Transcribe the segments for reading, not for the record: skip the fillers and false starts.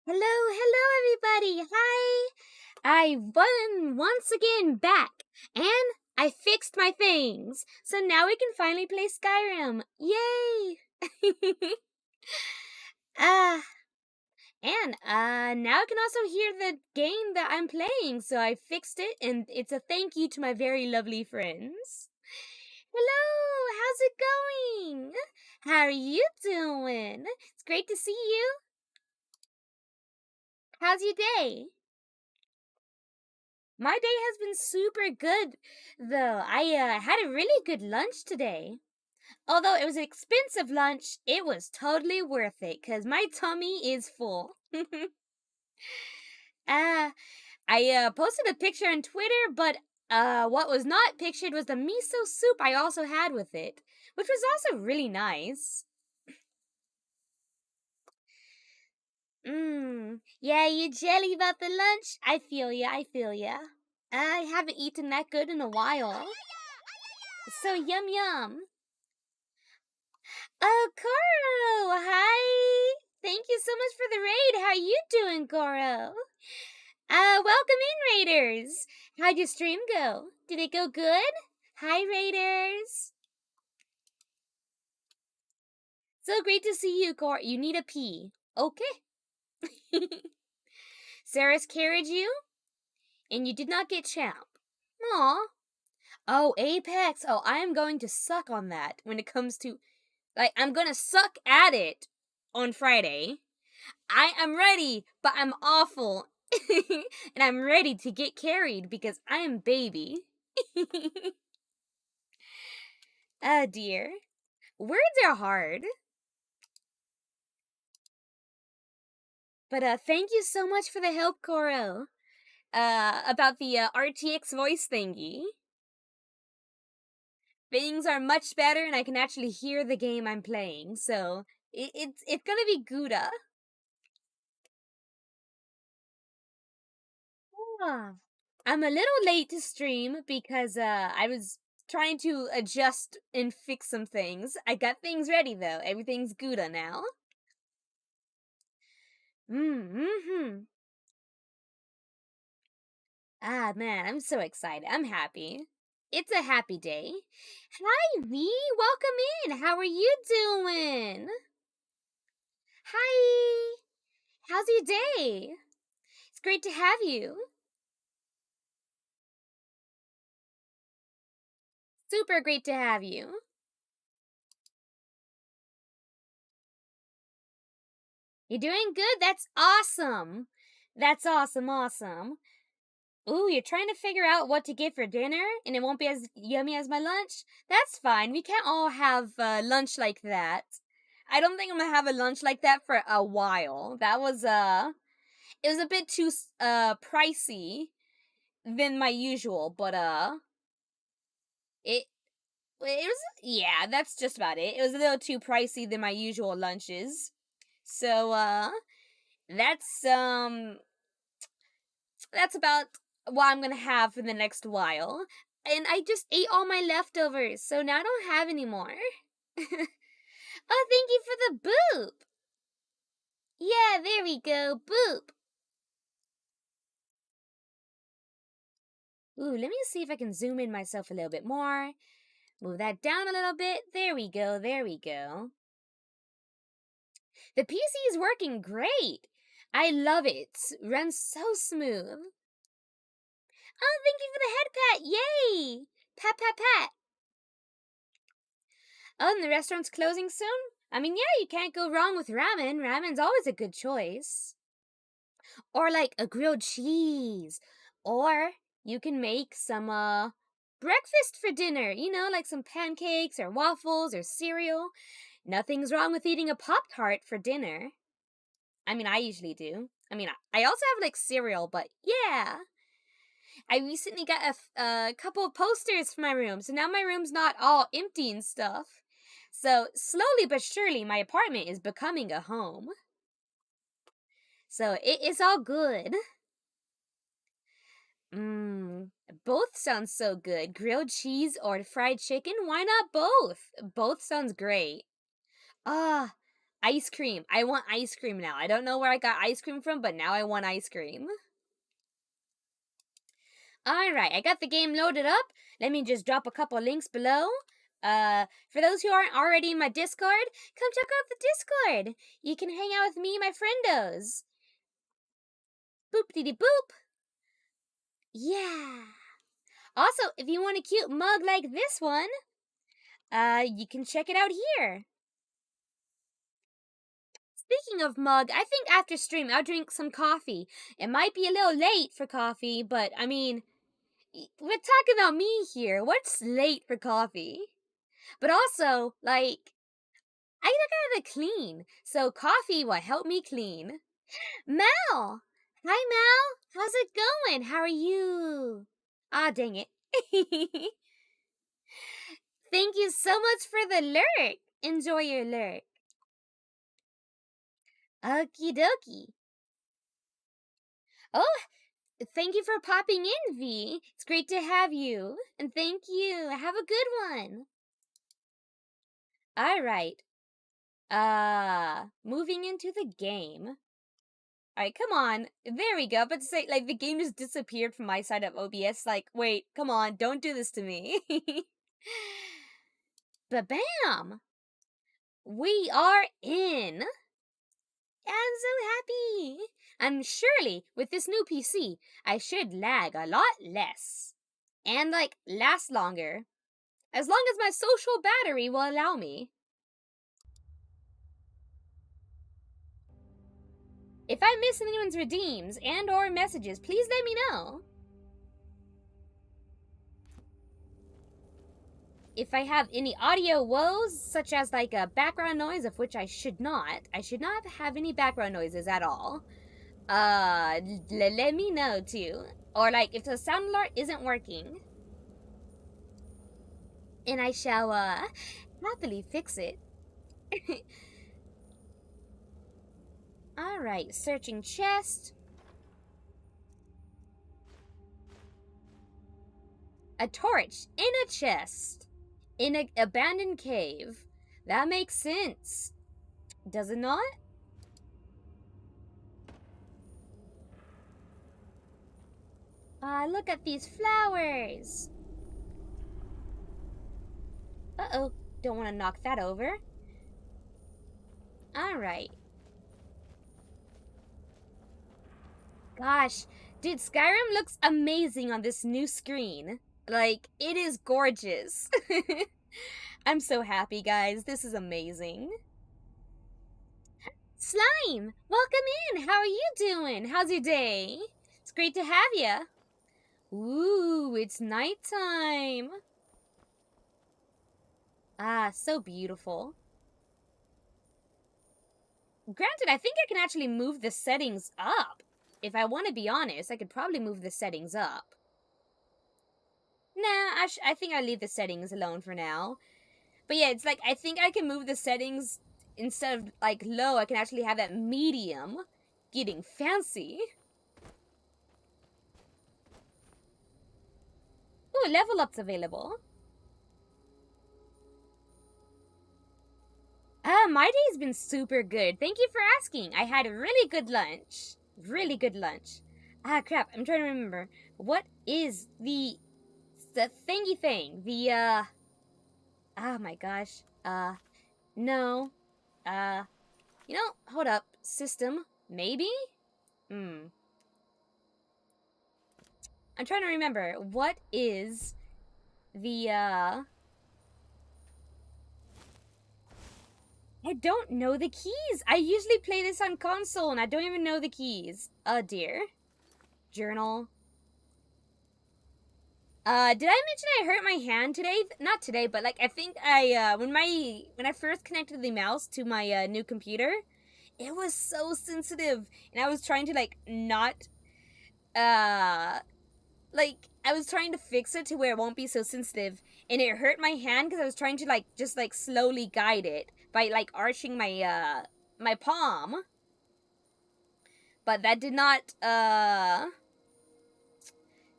Hello everybody, hi! I won once again back, and I fixed my things, so now we can finally play Skyrim, yay! uh, now I can also hear the game that I'm playing, so I fixed it, and it's a thank you to my very lovely friends. Hello, how's it going? How are you doing? It's great to see you. How's your day? My day has been super good, though. I had a really good lunch today. Although it was an expensive lunch, it was totally worth it because my tummy is full. uh, I posted a picture on Twitter, but what was not pictured was the miso soup I also had with it, which was also really nice. Yeah, you jelly about the lunch? I feel ya, I feel ya. I haven't eaten that good in a while. So yum yum. Oh, Goro! Hi! Thank you so much for the raid. How you doing, Goro? Welcome in, Raiders! How'd your stream go? Did it go good? Hi, Raiders! So great to see you, Goro. You need a pee. Okay. Sarah's carried you, and you did not get champ. Aw. Oh, Apex. Oh, I am going to suck on that when it comes to... I'm gonna suck at it on Friday. I am ready, but I'm awful. And I'm ready to get carried because I am baby. Oh dear. Words are hard. But thank you so much for the help, Koro. About the RTX voice thingy. Things are much better and I can actually hear the game I'm playing, so it's gonna be Gouda. Ah. I'm a little late to stream because I was trying to adjust and fix some things. I got things ready though. Everything's Gouda now. Mm-hmm. Ah man, I'm so excited. I'm happy. It's a happy day. Hi V, welcome in. How are you doing? Hi. How's your day? It's great to have you. Super great to have you. You're doing good? That's awesome. That's awesome. Ooh, you're trying to figure out what to get for dinner and it won't be as yummy as my lunch? That's fine. We can't all have lunch like that. I don't think I'm gonna have a lunch like that for a while. That was, it was a bit too, pricey than my usual, but, it, it was, yeah, that's just about it. It was a little too pricey than my usual lunches. So, that's, that's about what I'm gonna have for the next while. And I just ate all my leftovers, so now I don't have any more. Oh, thank you for the boop! Yeah, there we go, boop! Ooh, let me see if I can zoom in myself a little bit more. Move that down a little bit. There we go, there we go. The PC is working great! I love it. Runs so smooth. Oh, thank you for the head pat! Yay! Pat, pat, pat! Oh, and the restaurant's closing soon? I mean, yeah, you can't go wrong with ramen. Ramen's always a good choice. Or like a grilled cheese. Or you can make some breakfast for dinner. You know, like some pancakes or waffles or cereal. Nothing's wrong with eating a Pop-Tart for dinner. I mean, I usually do. I mean, I also have like cereal, but yeah. I recently got a couple of posters for my room, so now my room's not all empty and stuff. So, slowly but surely, my apartment is becoming a home. So, it's all good. Both sounds so good. Grilled cheese or fried chicken? Why not both? Both sounds great. Ah, Ice cream. I want ice cream now. I don't know where I got ice cream from, but now I want ice cream. Alright, I got the game loaded up. Let me just drop a couple links below. For those who aren't already in my Discord, come check out the Discord. You can hang out with me and my friendos. Boop-dee-dee-boop. Yeah. Also, if you want a cute mug like this one, you can check it out here. Speaking of mug, I think after stream I'll drink some coffee. It might be a little late for coffee, but I mean, we're talking about me here. What's late for coffee? But also, like, I gotta clean, so coffee will help me clean. Mel! Hi, Mel! How's it going? How are you? Ah, dang it. Thank you so much for the lurk. Enjoy your lurk. Okie dokie. Oh, thank you for popping in, V. It's great to have you. And thank you. Have a good one. Alright. Moving into the game. Alright, come on. There we go. But to say, like, the game just disappeared from my side of OBS. Like, wait, come on. Don't do this to me. Ba-bam! We are in. I'm so happy. And surely, with this new PC, I should lag a lot less. And, like, last longer. As long as my social battery will allow me. If I miss anyone's redeems and or messages, please let me know. If I have any audio woes, such as like a background noise, of which I should not have any background noises at all. Let me know too. Or like if the sound alert isn't working. And I shall happily fix it. Alright, searching chest. A torch in a chest. In an abandoned cave. That makes sense. Does it not? Look at these flowers. Uh-oh, don't want to knock that over. Alright. Gosh, dude, Skyrim looks amazing on this new screen. Like, it is gorgeous. I'm so happy, guys. This is amazing. Slime, welcome in. How are you doing? How's your day? It's great to have you. Ooh, it's nighttime. Ah, so beautiful. Granted, I think I can actually move the settings up. If I want to be honest, I could probably move the settings up. Nah, I think I'll leave the settings alone for now. But yeah, it's like, I think I can move the settings, instead of, like, low, I can actually have that medium. Getting fancy. Ooh, level up's available. My day's been super good. Thank you for asking. I had a really good lunch. Really good lunch. Ah, crap. I'm trying to remember. What is the thingy thing? The, oh my gosh. No. You know, hold up. System. Maybe? I'm trying to remember. What is the, I don't know the keys. I usually play this on console and I don't even know the keys. Oh dear. Journal. Did I mention I hurt my hand today? Not today, but like I think when I first connected the mouse to my new computer, it was so sensitive, and I was trying to like not like I was trying to fix it to where it won't be so sensitive, and it hurt my hand because I was trying to like just like slowly guide it by like arching my my palm. But that did not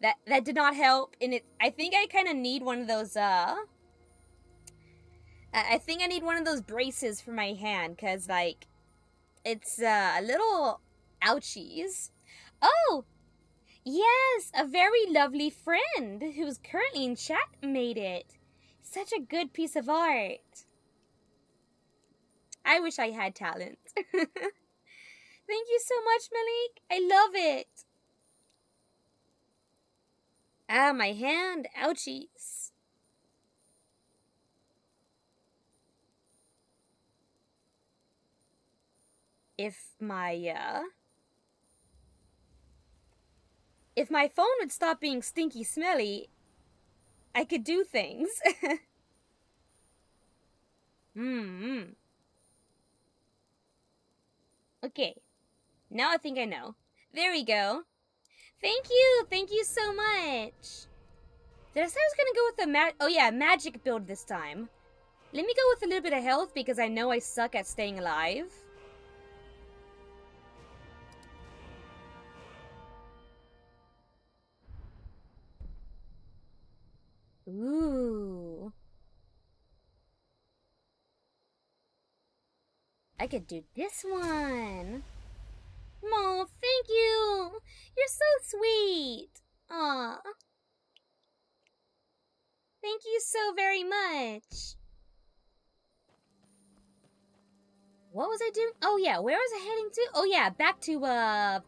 that did not help, and I think I kind of need one of those I think I need one of those braces for my hand, because, like, it's a little ouchies. Oh! Yes, a very lovely friend who's currently in chat made it. Such a good piece of art. I wish I had talent. Thank you so much, Malik. I love it. Ah, my hand. Ouchies. If my phone would stop being stinky smelly, I could do things. Okay. Now I think I know. There we go. Thank you. Thank you so much. Did I say I was gonna go with the magic build this time? Let me go with a little bit of health because I know I suck at staying alive. Ooh. I could do this one. Oh, thank you. You're so sweet. Aw. Thank you so very much. What was I doing? Oh yeah, where was I heading to? Oh yeah, back to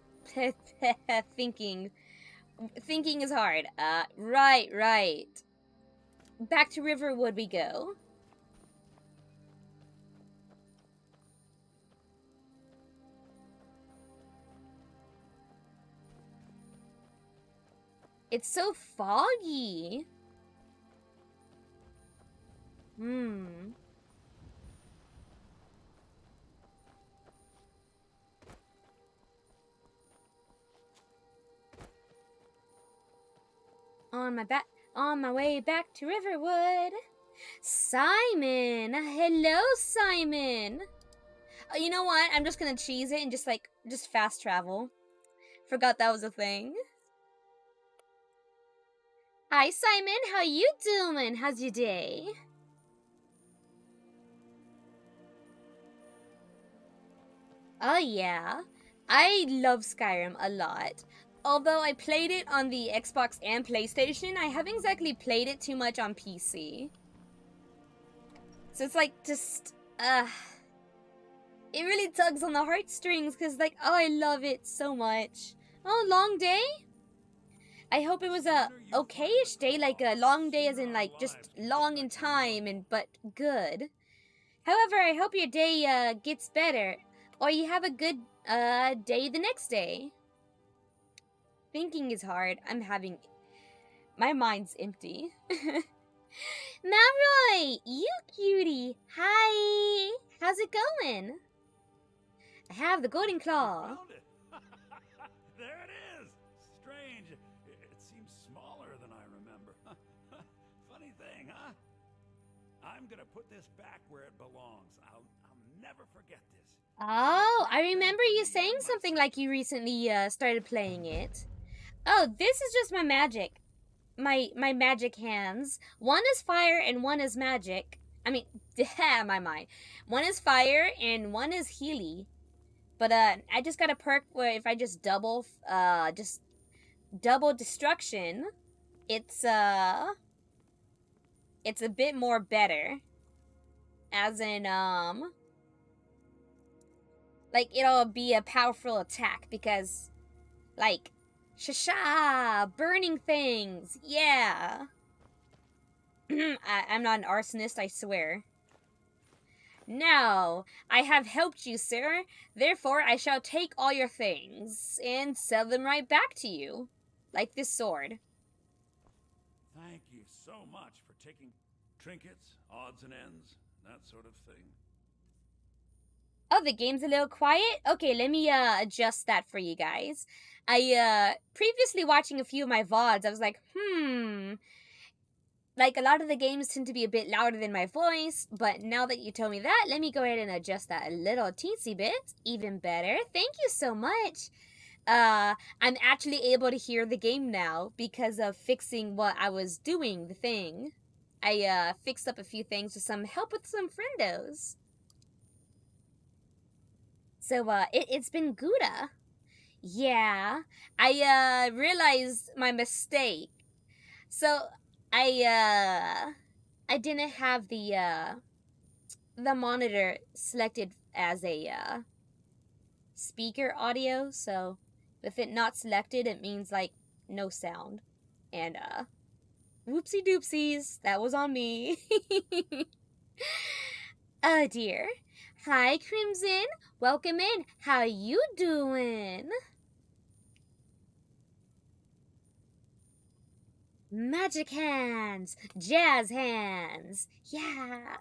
thinking. Thinking is hard. Right. Back to Riverwood we go. It's so foggy. On my way back to Riverwood. Simon! Hello, Simon! You know what? I'm just gonna cheese it and just fast travel. Forgot that was a thing. Hi, Simon. How you doing? How's your day? Oh, yeah. I love Skyrim a lot. Although I played it on the Xbox and PlayStation, I haven't exactly played it too much on PC. So it's like just, it really tugs on the heartstrings because, like, oh, I love it so much. Oh, long day? I hope it was a okay-ish day, like a long day as in, like, just long in time, but good. However, I hope your day, gets better, or you have a good, day the next day. Thinking is hard. My mind's empty. Malroy, you cutie. Hi. How's it going? I have the golden claw. There it is. Strange. It seems smaller than I remember. Funny thing, huh? I'm gonna put this back where it belongs. I'll never forget this. Oh, I remember you saying something like you recently started playing it. Oh, this is just my magic. My magic hands. One is fire and one is magic. I mean, my mind. One is fire and one is Healy. But I just got a perk where if I just double destruction, it's a bit more better. As in like it'll be a powerful attack because like shasha, burning things. Yeah. I'm not an arsonist, I swear. Now, I have helped you, sir. Therefore, I shall take all your things and sell them right back to you. Like this sword. Thank you so much for taking trinkets, odds and ends, that sort of thing. Oh, the game's a little quiet? Okay, let me adjust that for you guys. I previously watching a few of my VODs, I was like, like a lot of the games tend to be a bit louder than my voice, but now that you told me that, let me go ahead and adjust that a little teensy bit. Even better. Thank you so much. I'm actually able to hear the game now because of fixing what I was doing, the thing. I fixed up a few things with some help with some friendos. So, it's been Gouda. Yeah, I realized my mistake. So, I didn't have the monitor selected as a, speaker audio, so with it not selected, it means, like, no sound. And, whoopsie doopsies, that was on me. Oh dear. Hi, Crimson. Welcome in. How you doing? Magic hands. Jazz hands. Yeah.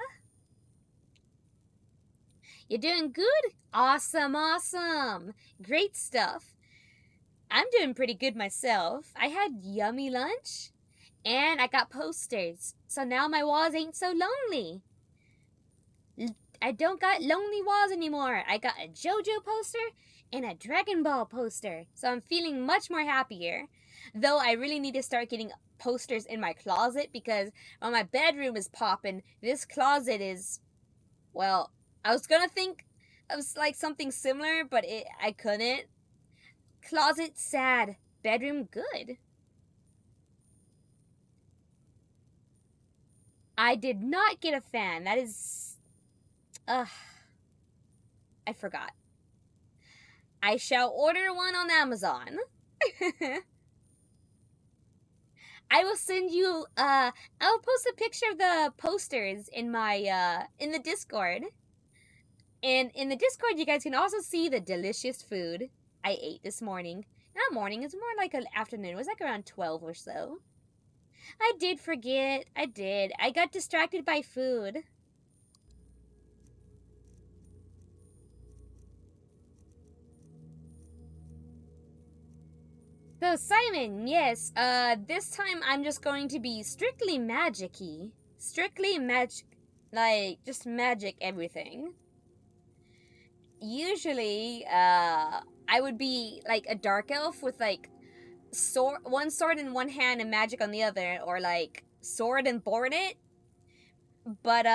You're doing good? Awesome, awesome. Great stuff. I'm doing pretty good myself. I had yummy lunch, and I got posters, so now my walls ain't so lonely. I don't got lonely walls anymore. I got a JoJo poster and a Dragon Ball poster, so I'm feeling much more happier. Though I really need to start getting posters in my closet because while my bedroom is popping, this closet is, well, I was gonna think of like something similar, but I couldn't. Closet sad, bedroom good. I did not get a fan. That is, I forgot. I shall order one on Amazon. I will send you, I'll post a picture of the posters in my, in the Discord. And in the Discord, you guys can also see the delicious food I ate this morning. Not morning, it's more like an afternoon. It was like around 12 or so. I did forget. I did. I got distracted by food. So, Simon, yes, this time I'm just going to be strictly magic-y. Strictly magic, like, just magic everything. Usually, I would be, like, a dark elf with, like, one sword in one hand and magic on the other, or, like, sword and board it. But,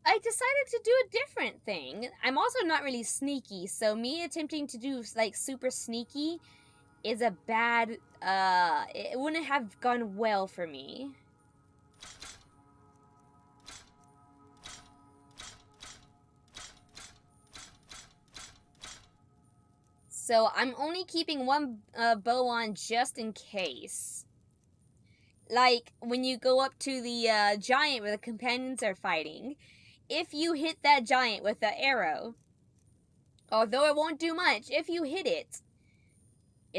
I decided to do a different thing. I'm also not really sneaky, so me attempting to do, like, super sneaky is a bad, it wouldn't have gone well for me. So I'm only keeping one bow on just in case. Like, when you go up to the giant where the companions are fighting, if you hit that giant with the arrow, although it won't do much, if you hit it,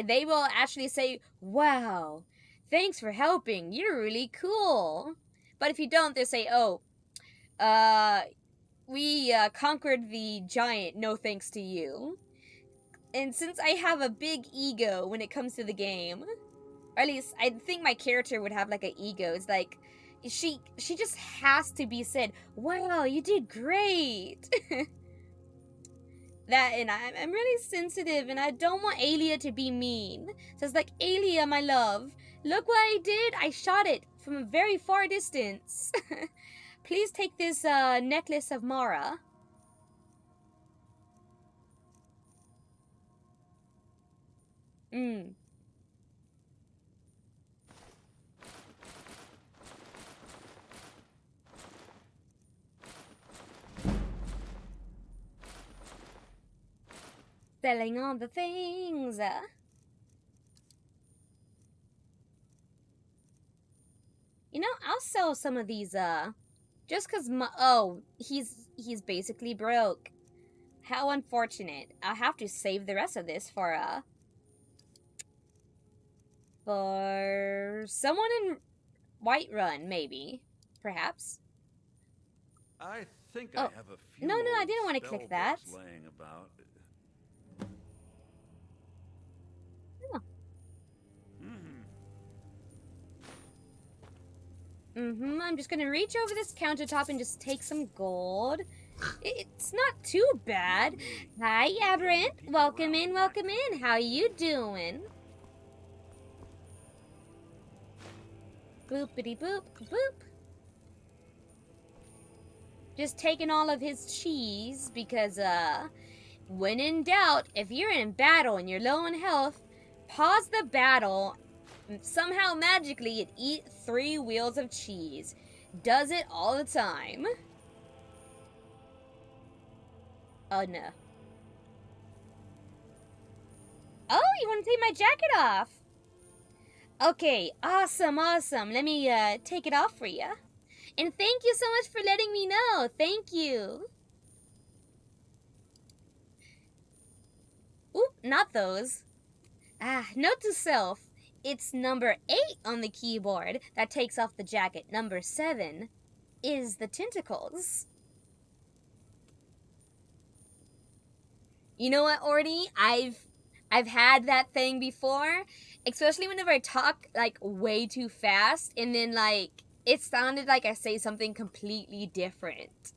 they will actually say, wow, thanks for helping, you're really cool. But if you don't, they'll say, oh, we conquered the giant, no thanks to you. And since I have a big ego when it comes to the game, or at least I think my character would have like an ego, it's like, she just has to be said, wow, you did great. That, and I'm really sensitive, and I don't want Alia to be mean. So it's like, Alia, my love, look what I did. I shot it from a very far distance. Please take this necklace of Mara. Selling all the things. You know, I'll sell some of these, just cause oh, he's basically broke. How unfortunate. I'll have to save the rest of this for someone in Whiterun, maybe. Perhaps. I think I have a few no, I didn't want to click that. Laying about. I'm just gonna reach over this countertop and just take some gold. It's not too bad. Hi, Aberrant. Welcome in, welcome in. How you doing? Boopity boop boop. Just taking all of his cheese because, when in doubt, if you're in battle and you're low on health, pause the battle. Somehow magically it eat 3 wheels of cheese. Does it all the time. Oh no. Oh, you want to take my jacket off? Okay, awesome, awesome. Let me take it off for you. And thank you so much for letting me know. Thank you. Oop, not those. Note to self. It's number 8 on the keyboard that takes off the jacket. Number 7 is the tentacles. You know what, Orty? I've had that thing before, especially whenever I talk like way too fast and then like it sounded like I say something completely different.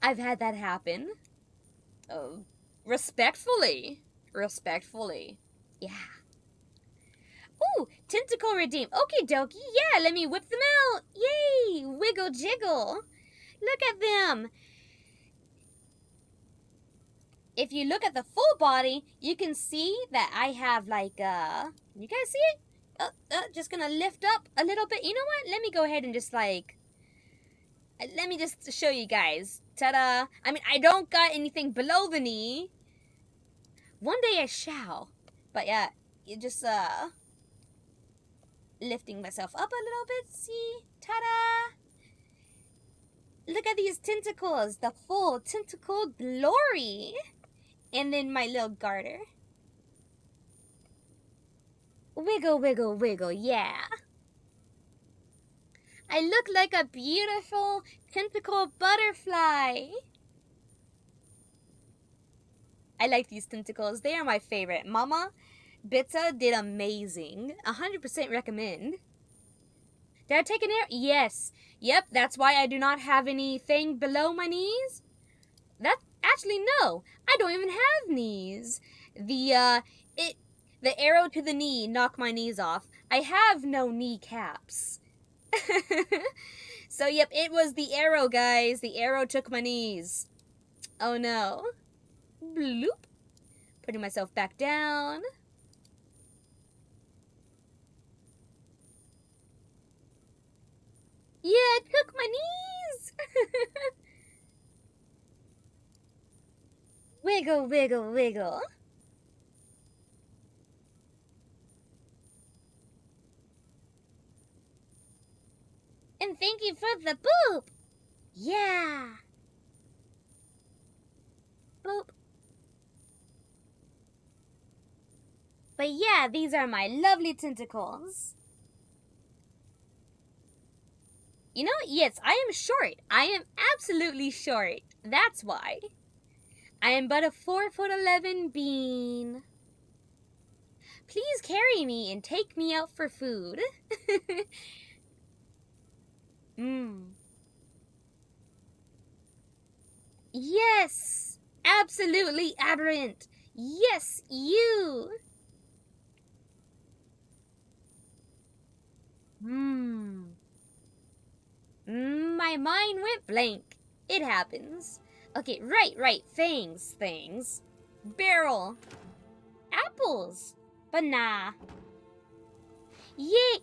I've had that happen. Oh, respectfully. Yeah. Ooh, tentacle redeem. Okie dokie. Yeah, let me whip them out. Yay! Wiggle jiggle. Look at them. If you look at the full body, you can see that I have like, you guys see it? Just gonna lift up a little bit. You know what? Let me go ahead and just like, let me just show you guys. Ta-da! I mean, I don't got anything below the knee. One day I shall. But yeah, you just, lifting myself up a little bit. See? Ta-da! Look at these tentacles. The full tentacle glory. And then my little garter. Wiggle, wiggle, wiggle, yeah. I look like a beautiful tentacle butterfly. I like these tentacles. They are my favorite. Mama Bitta did amazing. 100% recommend. Did I take an air? Yes. Yep, that's why I do not have anything below my knees. Actually, no. I don't even have knees. The arrow to the knee knocked my knees off. I have no kneecaps. So, yep, it was the arrow, guys. The arrow took my knees. Oh, no. Bloop. Putting myself back down. Yeah, it took my knees. Wiggle, wiggle, wiggle. And thank you for the boop. Yeah. Boop. But yeah, these are my lovely tentacles. You know, yes, I am short. I am absolutely short. That's why. I am but a 4'11" bean. Please carry me and take me out for food. Yes, absolutely aberrant. Yes, you. My mind went blank. It happens. Okay, right. Things. Barrel. Apples. Banana. Yay.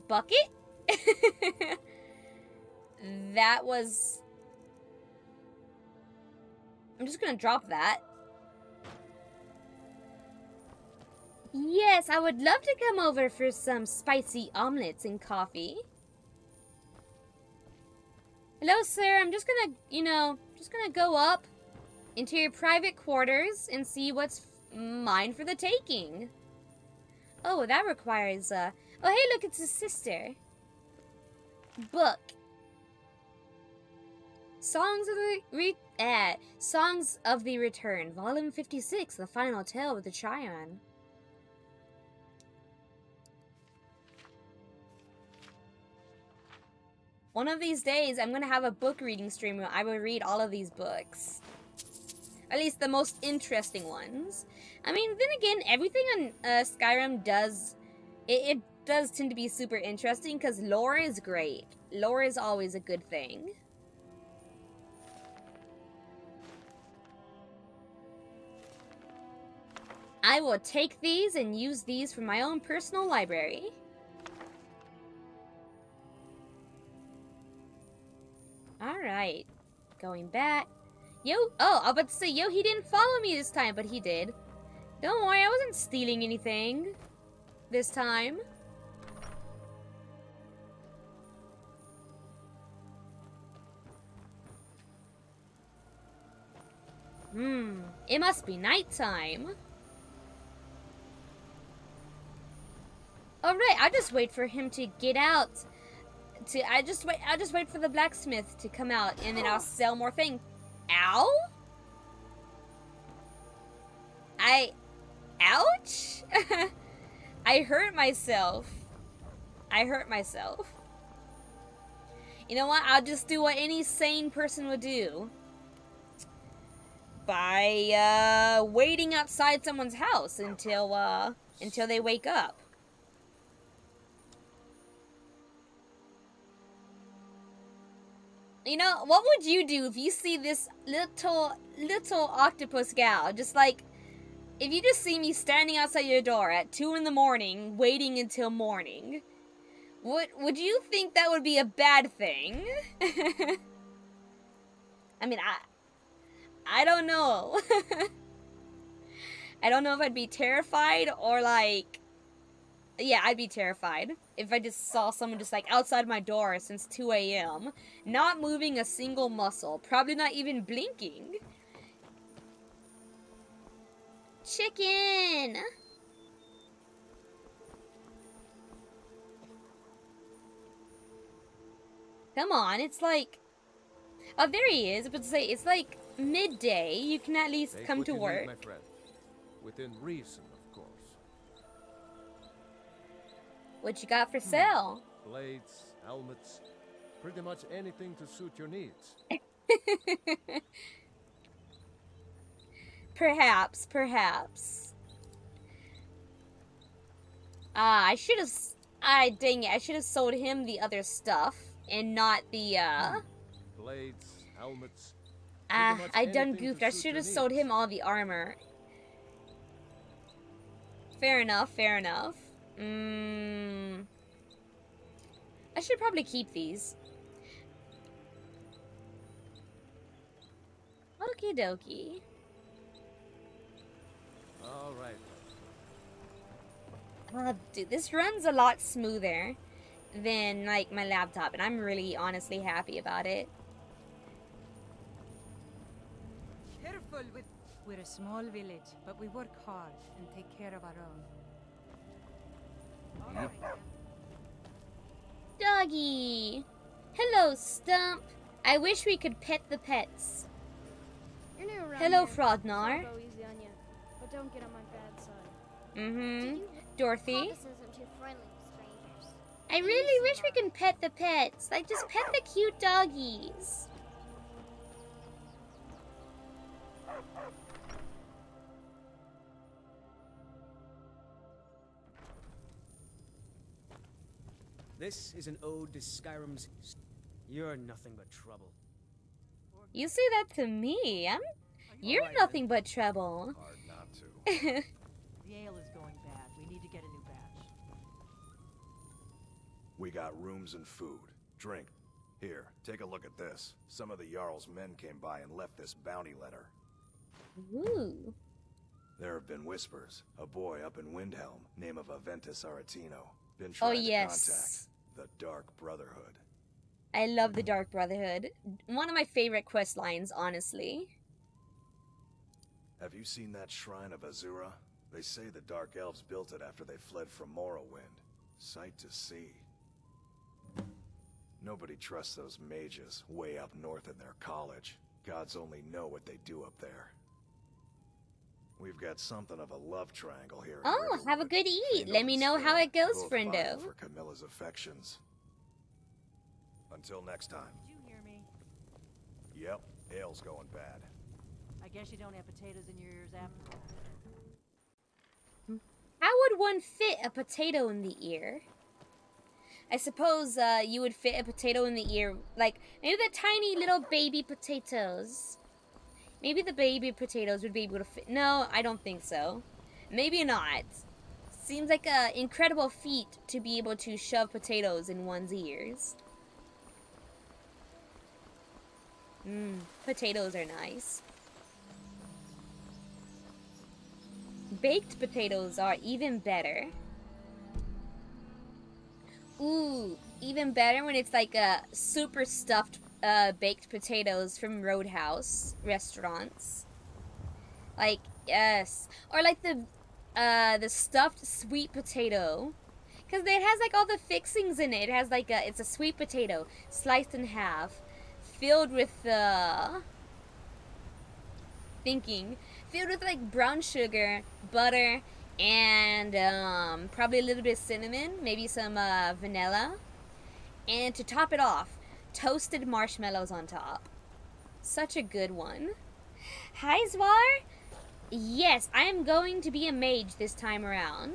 Bucket? That was... I'm just gonna drop that. Yes, I would love to come over for some spicy omelets and coffee. Hello, sir. I'm just gonna, just gonna go up into your private quarters and see what's mine for the taking. Oh, that requires, oh, hey, look, it's his sister. Book. Songs of the Return, Volume 56, The Final Tale with the Tryon. One of these days, I'm gonna have a book reading stream where I will read all of these books. At least the most interesting ones. I mean, then again, everything on Skyrim does... It does tend to be super interesting because lore is great. Lore is always a good thing. I will take these and use these for my own personal library. Alright. Going back. Yo, oh, I was about to say, yo, he didn't follow me this time, but he did. Don't worry, I wasn't stealing anything this time. It must be nighttime. Alright, I'll just wait for him to get out. I'll just wait for the blacksmith to come out, and then I'll sell more things. Ow? Ouch? I hurt myself. You know what? I'll just do what any sane person would do. By, waiting outside someone's house until they wake up. You know, what would you do if you see this little octopus gal? Just like, if you just see me standing outside your door at 2 in the morning, waiting until morning, would you think that would be a bad thing? I mean, I don't know. I don't know if I'd be terrified or like, yeah, I'd be terrified if I just saw someone just like outside my door since 2 a.m. not moving a single muscle, probably not even blinking. Chicken! Come on, it's like... Oh, there he is. I was about to say, it's like midday. You can at least come to work. My friend. Within reason, of course. What you got for sale? Blades, helmets, pretty much anything to suit your needs. Perhaps. I should have... dang it. I should have sold him the other stuff and not the, Blades, helmets. I done goofed. I should have sold him all the armor. Fair enough. I should probably keep these. Okie dokie. All right. Oh, dude, this runs a lot smoother than, like, my laptop, and I'm really honestly happy about it. Careful with... We're a small village, but we work hard and take care of our own. All right. Doggy! Hello, Stump! I wish we could pet the pets. You're new around Hello, here, Frognar. so I'll go easy on you, but don't get on my bad side. Mm-hmm. Dorothy? Octopus isn't too friendly with strangers. I really wish we could pet the pets. Like, just pet the cute doggies. This is an ode to Skyrim's... You're nothing but trouble. You say that to me. You're Alright, nothing but trouble. Hard not to. The ale is going bad. We need to get a new batch. We got rooms and food. Drink. Here, take a look at this. Some of the Jarl's men came by and left this bounty letter. Ooh. There have been whispers. A boy up in Windhelm, name of Aventus Aretino. Been trying to contact the Dark Brotherhood. I love the Dark Brotherhood. One of my favorite quest lines, honestly. Have you seen that shrine of Azura? They say the Dark Elves built it after they fled from Morrowind. Sight to see. Nobody trusts those mages way up north in their college. Gods only know what they do up there. We've got something of a love triangle here. Oh, have a good eat. Let me know how it goes, friendo. For Camilla's affections. Until next time. Did you hear me? Yep, ale's going bad. I guess you don't have potatoes in your ears after all. How would one fit a potato in the ear? I suppose you would fit a potato in the ear, like maybe the tiny little baby potatoes. Maybe the baby potatoes would be able to fit. No, I don't think so. Maybe not. Seems like an incredible feat to be able to shove potatoes in one's ears. Potatoes are nice. Baked potatoes are even better. Ooh, even better when it's like a super stuffed baked potatoes from Roadhouse restaurants. Like, yes. Or like the stuffed sweet potato. Because it has like all the fixings in it. It has like it's a sweet potato sliced in half, filled with filled with like brown sugar, butter, and probably a little bit of cinnamon, maybe some vanilla, and to top it off, toasted marshmallows on top. Such a good one. Hi, Zwar. Yes, I am going to be a mage this time around.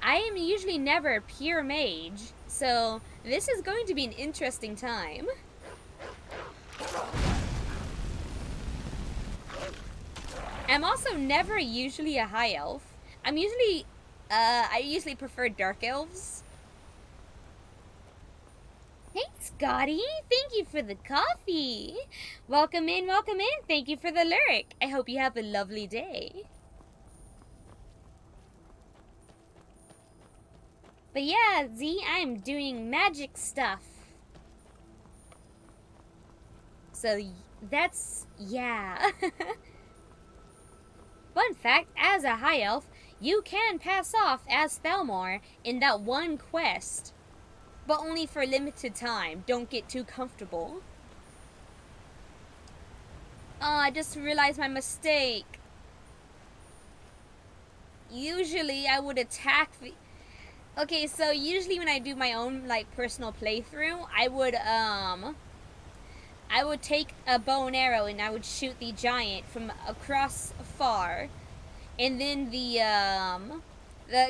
I am usually never a pure mage, so this is going to be an interesting time. I'm also never usually a high elf. I usually prefer dark elves. Hey, Scotty, thank you for the coffee. Welcome in, thank you for the lyric. I hope you have a lovely day. But yeah, Z, I'm doing magic stuff. So that's, yeah. Fun fact, as a high elf, you can pass off as Thelmor in that one quest. But only for a limited time. Don't get too comfortable. Oh, I just realized my mistake. Usually I would attack the... Okay, so usually when I do my own like personal playthrough, I would take a bow and arrow and I would shoot the giant from across far. And then the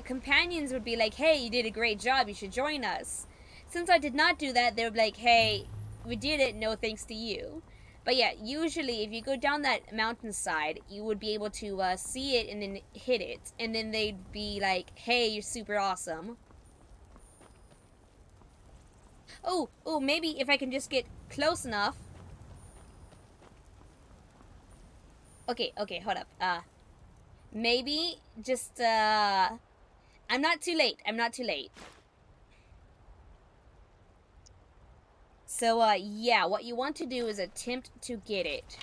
companions would be like, hey, you did a great job, you should join us. Since I did not do that, they would be like, hey, we did it, no thanks to you. But yeah, usually if you go down that mountainside, you would be able to see it and then hit it. And then they'd be like, hey, you're super awesome. Oh, maybe if I can just get close enough. Okay, hold up. Maybe just, I'm not too late. So, yeah, what you want to do is attempt to get it.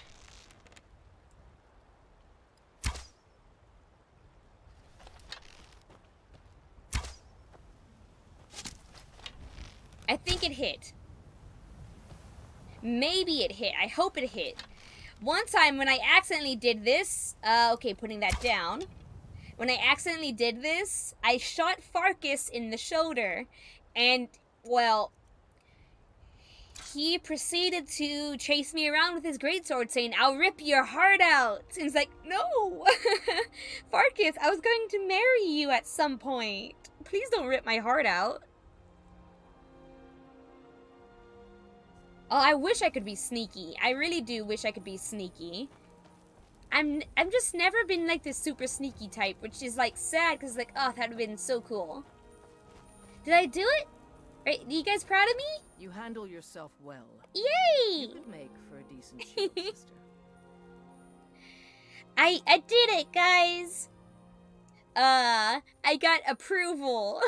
I think it hit. Maybe it hit. I hope it hit. One time when I accidentally did this, okay, putting that down. When I accidentally did this, I shot Farkas in the shoulder, and, well, he proceeded to chase me around with his greatsword saying, I'll rip your heart out. And it's like, no! Farkas, I was going to marry you at some point. Please don't rip my heart out. Oh, I wish I could be sneaky. I really do wish I could be sneaky. I'm just never been like this super sneaky type, which is like sad because like, oh, that would have been so cool. Did I do it? Are you guys proud of me? You handle yourself well. Yay! You could make for a decent shield sister. I did it, guys. I got approval.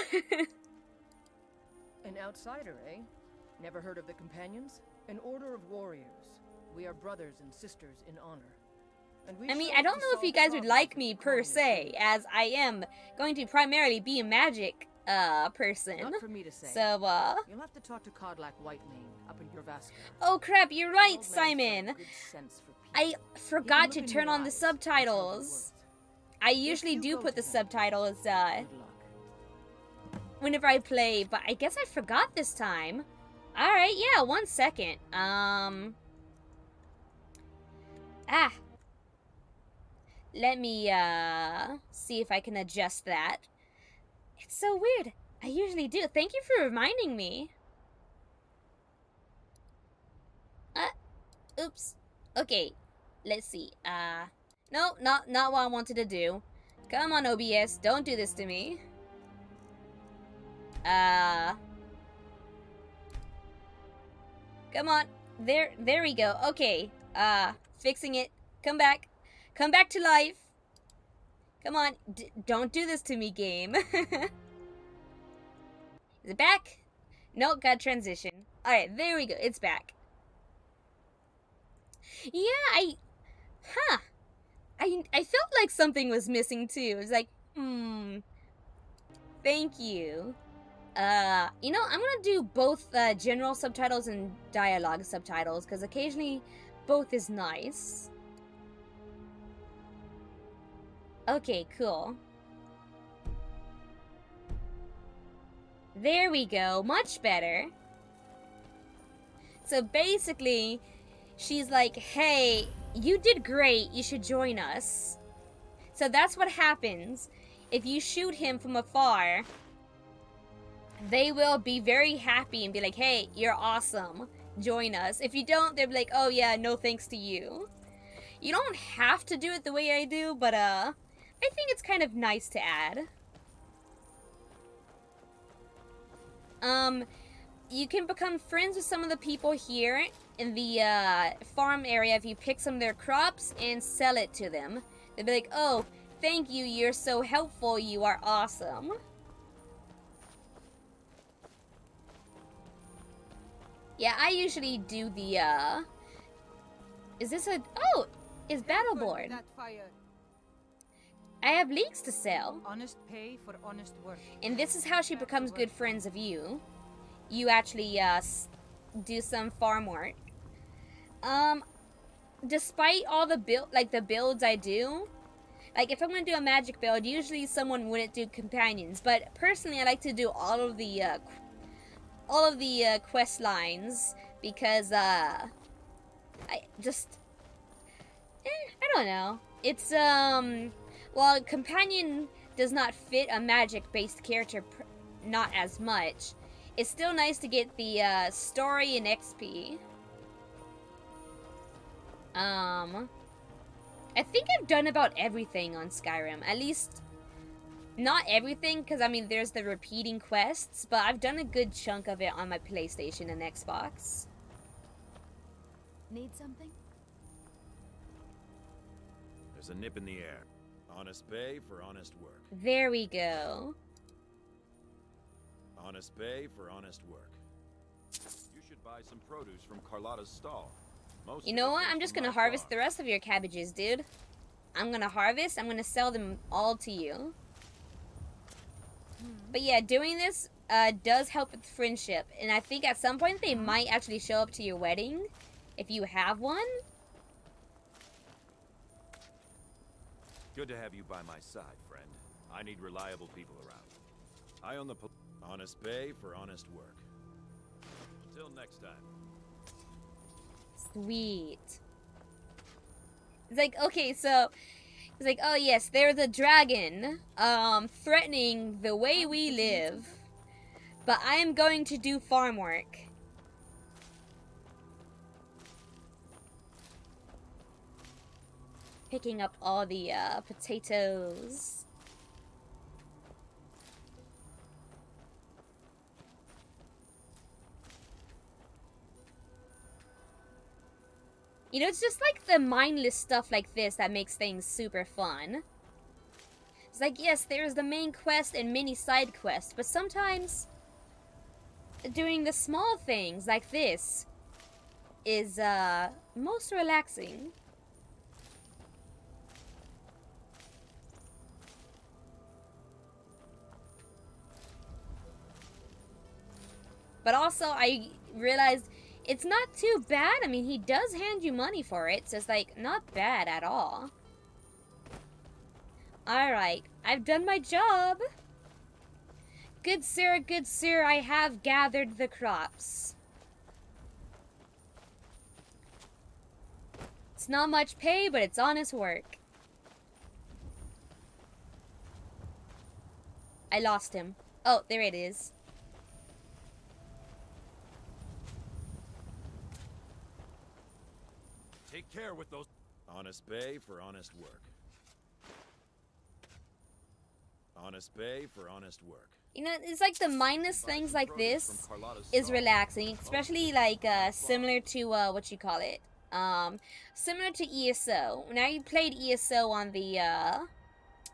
An outsider, eh? Never heard of the Companions? An order of warriors. We are brothers and sisters in honor. And we I mean, I don't know if you guys would like me per se, as I am going to primarily be a magic person. Not for me to say. So, you'll have to talk to Codlac Whitemane up in your vascular. Oh crap, you're right, Old man's Simon. got good sense for I people. forgot He to can look in turn your on the eyes and tell subtitles. I usually you do go put the to them, subtitles, Good luck. whenever I play, but I guess I forgot this time. Alright, yeah, 1 second. Let me, see if I can adjust that. It's so weird. I usually do. Thank you for reminding me. Oops. Okay, let's see. No, not what I wanted to do. Come on, OBS, don't do this to me. Come on. There we go. Okay. Fixing it. Come back. Come back to life. Come on. Don't do this to me, game. Is it back? Nope, got transition. Alright, there we go. It's back. Yeah, I felt like something was missing too. It was like, thank you. You know, I'm gonna do both general subtitles and dialogue subtitles, because occasionally both is nice. Okay, cool. There we go, much better. So basically, she's like, hey, you did great, you should join us. So that's what happens. If you shoot him from afar, they will be very happy and be like, hey, you're awesome, join us. If you don't, they'll be like, oh yeah, no thanks to you. You don't have to do it the way I do, but I think it's kind of nice to add. You can become friends with some of the people here in the farm area if you pick some of their crops and sell it to them. They'll be like, oh, thank you, you're so helpful, you are awesome. Yeah, I usually do the, is this a, oh, it's Battleboard. That fire. I have leeks to sell. Honest pay for honest work. And this is how she becomes good friends of you. You actually, do some farm work. Despite all the builds I do, like if I'm gonna do a magic build, usually someone wouldn't do companions, but personally I like to do all of the quest lines, because I don't know. It's while companion does not fit a magic based character not as much, it's still nice to get the story and XP. I think I've done about everything on Skyrim. At least, not everything, because I mean there's the repeating quests, but I've done a good chunk of it on my PlayStation and Xbox. Need something? There's a nip in the air. Honest pay for honest work. There we go. Honest pay for honest work. You should buy some produce from Carlotta's stall. You know what? I'm just gonna harvest the rest of your cabbages, dude. I'm gonna harvest, I'm gonna sell them all to you. But yeah, doing this does help with friendship. And I think at some point they might actually show up to your wedding, if you have one. Good to have you by my side, friend. I need reliable people around. I own the honest pay for honest work. Until next time. Sweet. It's like, okay, so it's like, oh yes, there's a dragon threatening the way we live, but I am going to do farm work. Picking up all the potatoes. You know, it's just like the mindless stuff like this that makes things super fun. It's like, yes, there's the main quest and many side quests, but sometimes doing the small things like this is most relaxing. But also, I realized it's not too bad. I mean, he does hand you money for it, so it's like, not bad at all. Alright, I've done my job. Good sir, I have gathered the crops. It's not much pay, but it's honest work. I lost him. Oh, there it is. Take care with those. Honest Bay for honest work. Honest Bay for honest work. You know, it's like the mindless things like this is relaxing, especially like similar to what you call it. Similar to ESO. When I played ESO on the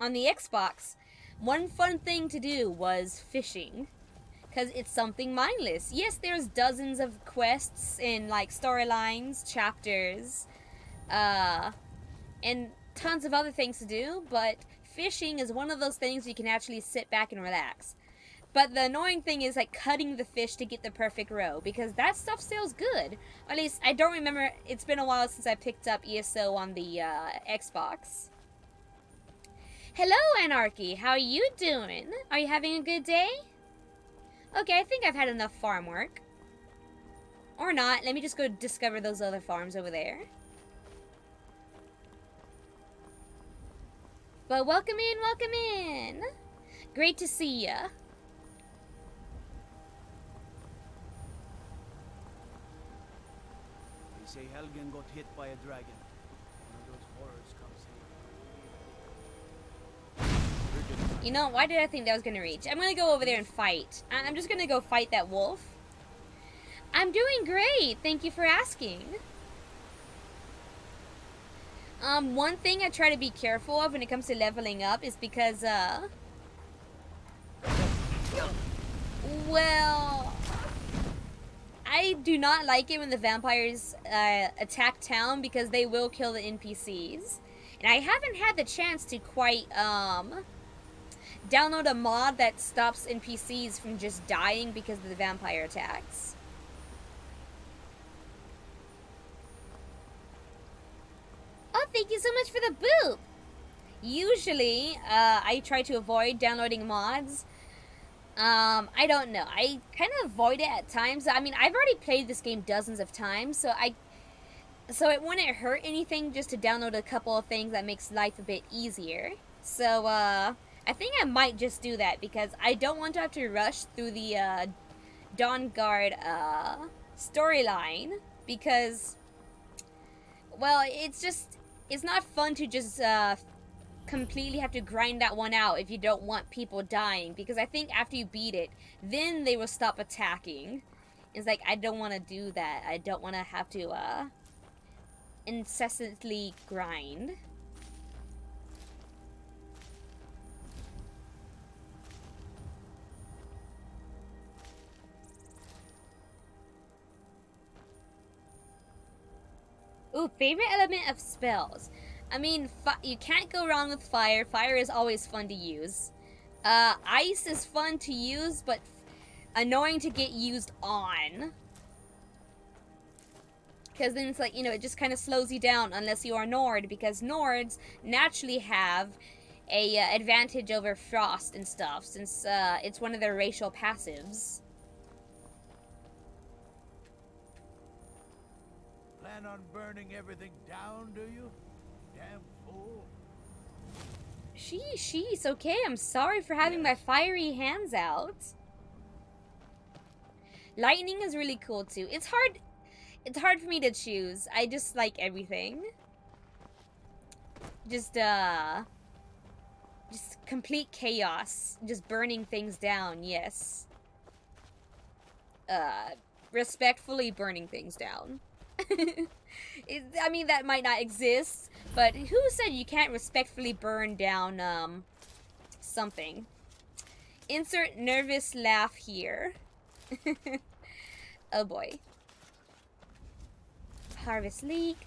Xbox, one fun thing to do was fishing, because it's something mindless. Yes, there's dozens of quests in like storylines, chapters, and tons of other things to do, but fishing is one of those things you can actually sit back and relax. But the annoying thing is like cutting the fish to get the perfect row, because that stuff sells good. Or at least I don't remember. It's been a while since I picked up ESO on the Xbox. Hello, Anarchy. How are you doing? Are you having a good day? Okay, I think I've had enough farm work. Or not. Let me just go discover those other farms over there. But welcome in, welcome in. Great to see ya. They say Helgen got hit by a dragon. One of those horrors comes here. You know, why did I think that was gonna reach? I'm gonna go over there and fight. I'm just gonna go fight that wolf. I'm doing great. Thank you for asking. One thing I try to be careful of when it comes to leveling up is because, well, I do not like it when the vampires attack town, because they will kill the NPCs. And I haven't had the chance to quite, download a mod that stops NPCs from just dying because of the vampire attacks. Oh, thank you so much for the boop! Usually, I try to avoid downloading mods. I don't know. I kind of avoid it at times. I mean, I've already played this game dozens of times, so it wouldn't hurt anything just to download a couple of things that makes life a bit easier. So, I think I might just do that, because I don't want to have to rush through the, Dawn Guard, storyline, because, well, it's not fun to just, completely have to grind that one out if you don't want people dying, because I think after you beat it, then they will stop attacking. It's like, I don't want to do that. I don't want to have to, incessantly grind. Ooh, favorite element of spells. I mean, you can't go wrong with fire. Fire is always fun to use. Ice is fun to use, but annoying to get used on. Because then it's like, you know, it just kind of slows you down unless you are Nord, because Nords naturally have a advantage over Frost and stuff, since it's one of their racial passives. Plan on burning everything down, do you? Damn fool. Sheesh, okay, I'm sorry for having my fiery hands out. Lightning is really cool too. It's hard for me to choose. I just like everything. Just complete chaos. Just burning things down, yes. Respectfully burning things down. I mean, that might not exist, but who said you can't respectfully burn down, something? Insert nervous laugh here. Oh boy. Harvest leek.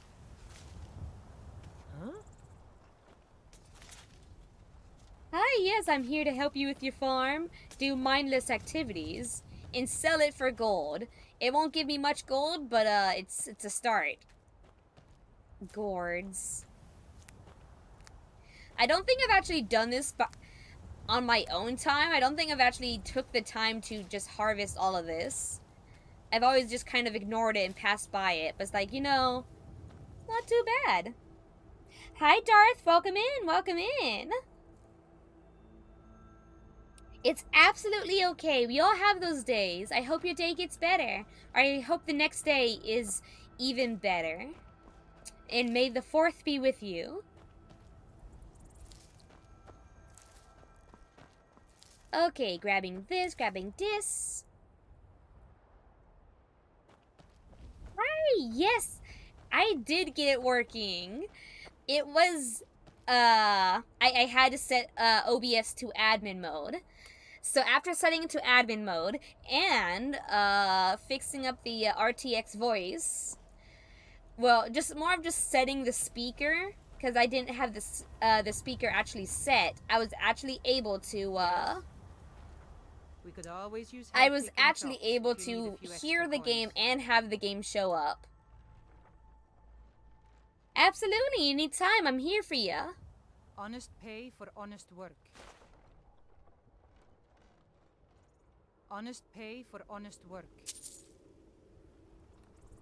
Huh? Hi, yes, I'm here to help you with your farm, do mindless activities, and sell it for gold. It won't give me much gold, but it's a start. Gourds. I don't think I've actually done this on my own time. I don't think I've actually took the time to just harvest all of this. I've always just kind of ignored it and passed by it. But it's like, you know, not too bad. Hi, Darth. Welcome in. Welcome in. It's absolutely okay. We all have those days. I hope your day gets better. Or I hope the next day is even better. And may the 4th be with you. Okay, grabbing this, grabbing this. Right, yes! I did get it working. It was, I had to set OBS to admin mode. So after setting it to admin mode and fixing up the RTX voice, well, just more of just setting the speaker, because I didn't have this the speaker actually set. I was actually able to We could always use I help was picking actually chops able if you need to a few hear extra the game coins. and have the game show up. Absolutely, anytime. I'm here for you. Honest pay for honest work. Honest pay for honest work.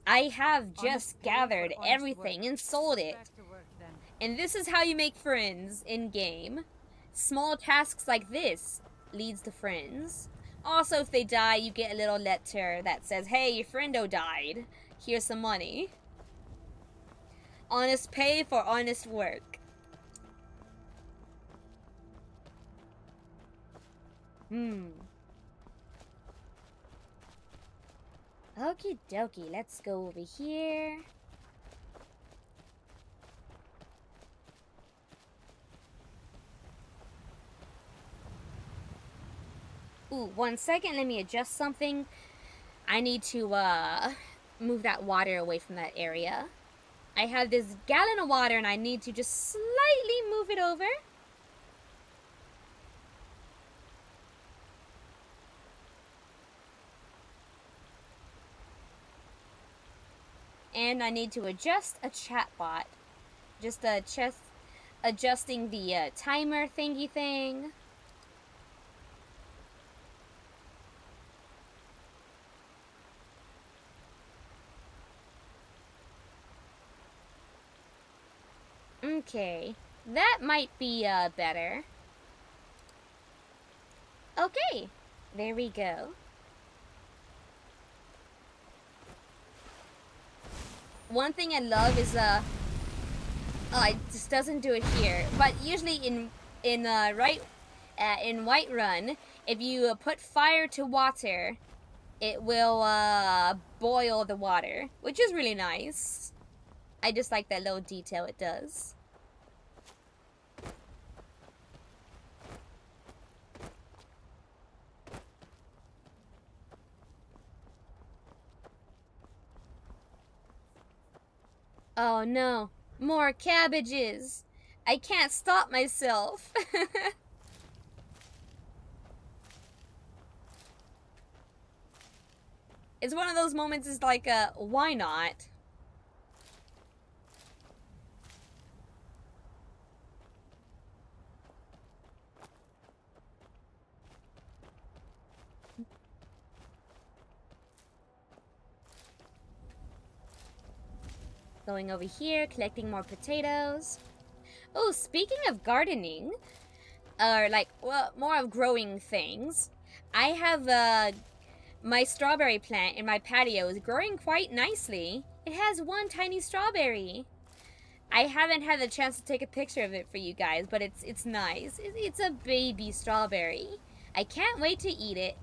I have just Honest pay for gathered honest everything work. and sold it. Back to work then. And this is how you make friends in game. Small tasks like this leads to friends. Also, if they die, you get a little letter that says, hey, your friendo died. Here's some money. Honest pay for honest work. Okie dokie, let's go over here. Ooh, 1 second, let me adjust something. I need to move that water away from that area. I have this gallon of water and I need to just slightly move it over. And I need to adjust a chatbot. Just adjusting the timer thingy thing. Okay, that might be better. Okay, there we go. One thing I love is oh, it just doesn't do it here, but usually in Whiterun, if you put fire to water, it will boil the water, which is really nice. I just like that little detail it does. Oh no, more cabbages! I can't stop myself. It's one of those moments, it's like, why not? Going over here, collecting more potatoes. Oh, speaking of gardening, or like, well, more of growing things, I have my strawberry plant in my patio is growing quite nicely. It has one tiny strawberry. I haven't had the chance to take a picture of it for you guys, but it's nice. It's a baby strawberry. I can't wait to eat it.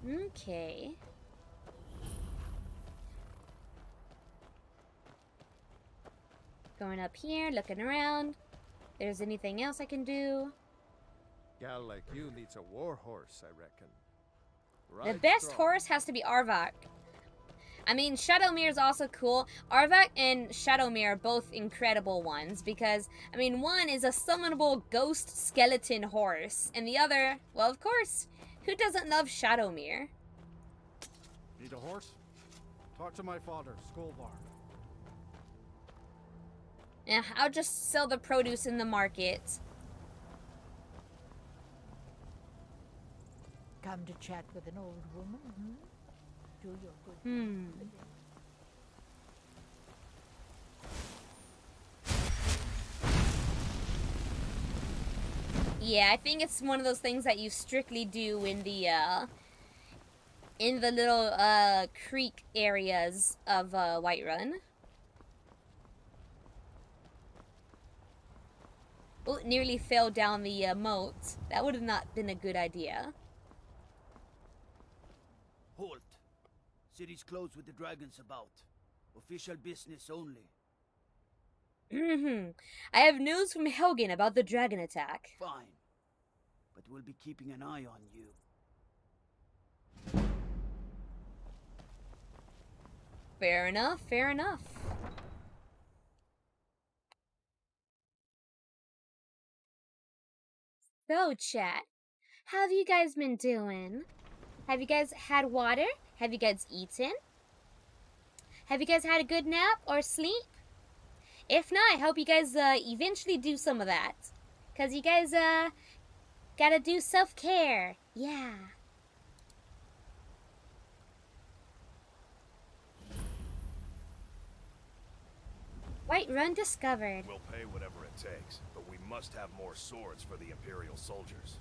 Okay. Going up here, looking around. There's anything else I can do? Gal like you needs a war horse, I reckon. The Right best strong. horse has to be Arvak. I mean, Shadowmere is also cool. Arvak and Shadowmere are both incredible ones because, I mean, one is a summonable ghost skeleton horse, and the other, well, of course, who doesn't love Shadowmere? Need a horse? Talk to my father, Skullbar. Yeah, I'll just sell the produce in the market. Come to chat with an old woman, hmm? Do your good. Yeah, I think it's one of those things that you strictly do in the little creek areas of Whiterun. Oh, it nearly fell down the moat. That would have not been a good idea. Halt. City's closed with the dragons about. Official business only. I have news from Helgen about the dragon attack. Fine. But we'll be keeping an eye on you. Fair enough, fair enough. So, chat, how have you guys been doing? Have you guys had water? Have you guys eaten? Have you guys had a good nap or sleep? If not, I hope you guys eventually do some of that. Because you guys gotta do self-care. Yeah. Whiterun discovered. We'll pay whatever it takes, but we must have more swords for the Imperial soldiers.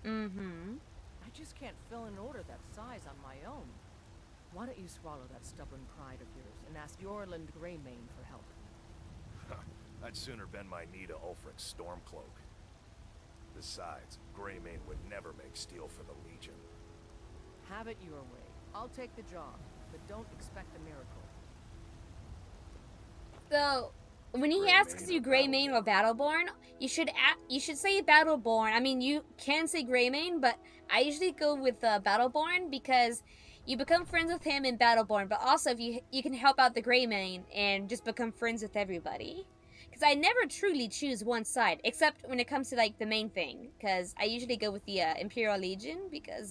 I just can't fill an order that size on my own. Why don't you swallow that stubborn pride of yours and ask Yorland Greymane for help? I'd sooner bend my knee to Ulfric's Stormcloak. Besides, Greymane would never make steel for the Legion. Have it your way. I'll take the job, but don't expect a miracle. So, when he asks you Greymane or Battleborn, you should say Battleborn. I mean, you can say Greymane, but I usually go with Battleborn because you become friends with him in Battleborn, but also if you can help out the Greymane and just become friends with everybody. Because I never truly choose one side, except when it comes to like the main thing. Because I usually go with the Imperial Legion because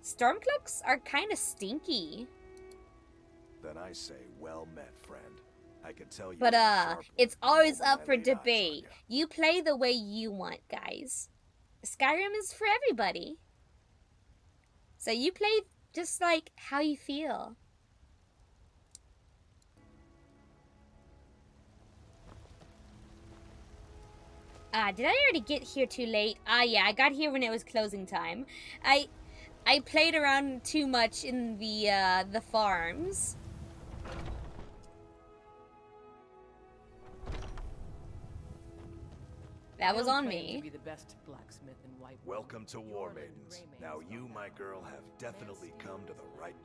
Stormcloaks are kind of stinky. Then I say, well met, friend. I can tell you. But it's always up for debate. You play the way you want, guys. Skyrim is for everybody. So you play just like how you feel. Did I already get here too late? Yeah, I got here when it was closing time. I played around too much in the farms. That was on me. To be the best blacksmith in White. Welcome to War Maidens. Now you, my girl, have definitely come to the right.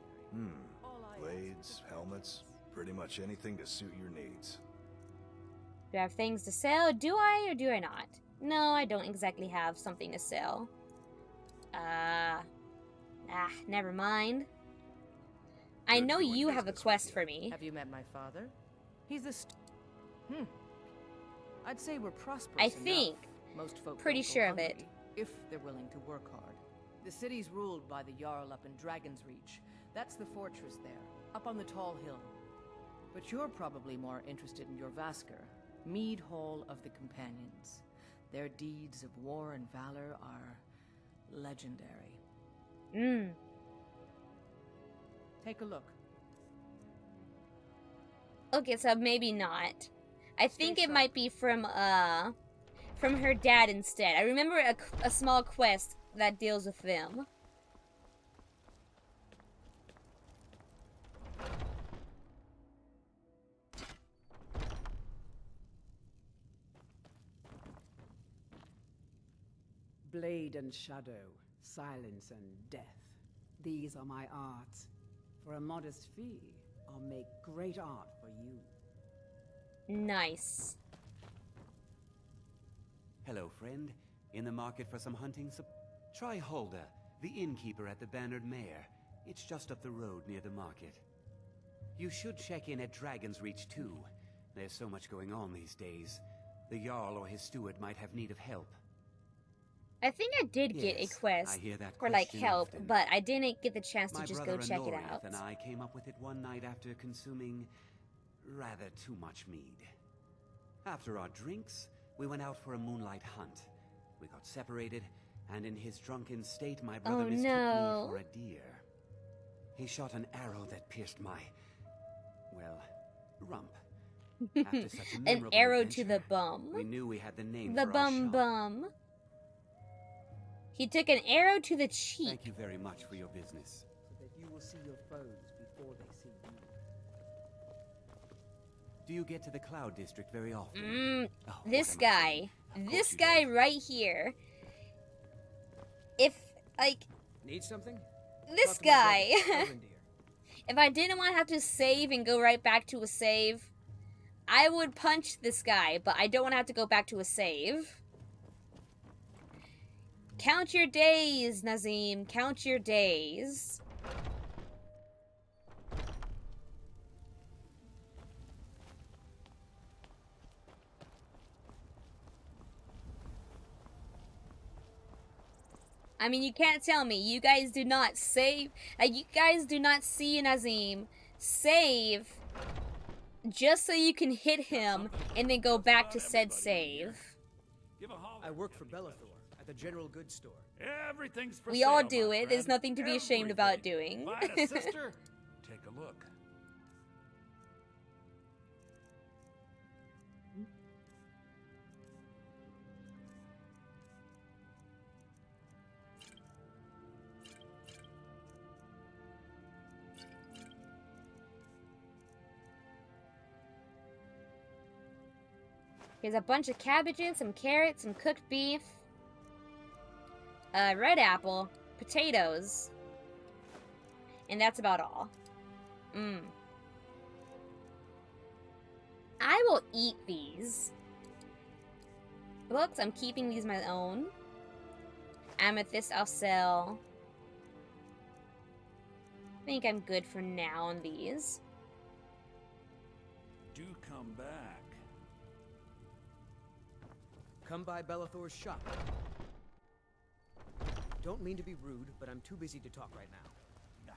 Blades, helmets, pretty much anything to suit your needs. Do I have things to sell? Do I or do I not? No, I don't exactly have something to sell. Never mind. I know you have a quest for me. Have you met my father? He's the I'd say we're prosperous. I think. Most folk pretty sure of it. If they're willing to work hard. The city's ruled by the Jarl up in Dragon's Reach. That's the fortress there, up on the tall hill. But you're probably more interested in your Vasker, Mead Hall of the Companions. Their deeds of war and valor are legendary. Take a look. Okay, so maybe not. I think it might be from her dad instead. I remember a small quest that deals with them. Blade and shadow, silence and death. These are my arts. For a modest fee, I'll make great art for you. Nice. Hello, friend. In the market for some hunting Try Hulda, the innkeeper at the Bannered Mare. It's just up the road near the market. You should check in at Dragon's Reach too. There's so much going on these days. The Jarl or his steward might have need of help. I think I did get a quest for like help, but I didn't get the chance to just go check it out. And I came up with it one night after consuming rather too much mead. After our drinks, we went out for a moonlight hunt. We got separated, and in his drunken state, my brother mistook me for a deer. He shot an arrow that pierced my, well, rump. After such a An memorable arrow to the adventure, bum. we knew we had the name The for our bum shop. bum. He took an arrow to the cheek. Thank you very much for your business. So that you will see your foes before they see you. Do you get to the Cloud District very often? Oh, This what am I guy. saying? Of This course you guy don't. right here. If, like, Need something? this Talk to my guy. brother, Elvendir. If I didn't want to have to save and go right back to a save, I would punch this guy, but I don't want to have to go back to a save. Count your days, Nazim. Count your days. I mean, you can't tell me. You guys do not save. You guys do not see Nazim save just so you can hit him and then go back to said save. I work for Bellathor at the general goods store. Everything's for We sale, all do my it. There's friend. nothing to be ashamed about doing. Find a sister? Take a look. Here's a bunch of cabbages, some carrots, some cooked beef, red apple, potatoes, and that's about all. I will eat these. Looks, I'm keeping these my own. Amethyst I'll sell. I think I'm good for now on these. Do come back. Come by Bellathor's shop. Don't mean to be rude, but I'm too busy to talk right now.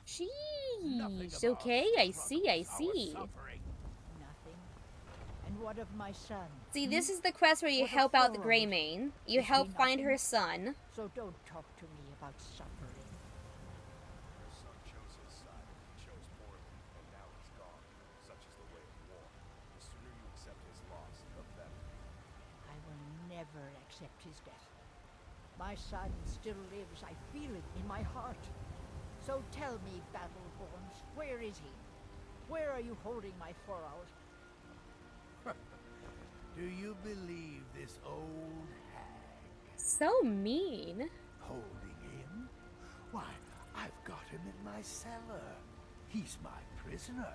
Sheesh, okay, I see. Nothing. And what of my son? See, this is the quest where you What a help out the furrow. Greymane. You Is he help find nothing? her son. So don't talk to me about suffering. Her son chose his side. He chose poorly, and now he's gone. Such is the way of war. The sooner you accept his loss, the better. I will never accept his death. My son still lives. I feel it in my heart. So tell me, Battleborns, where is he? Where are you holding my furrows? Do you believe this old hag? So mean. Holding him? Why, I've got him in my cellar. He's my prisoner.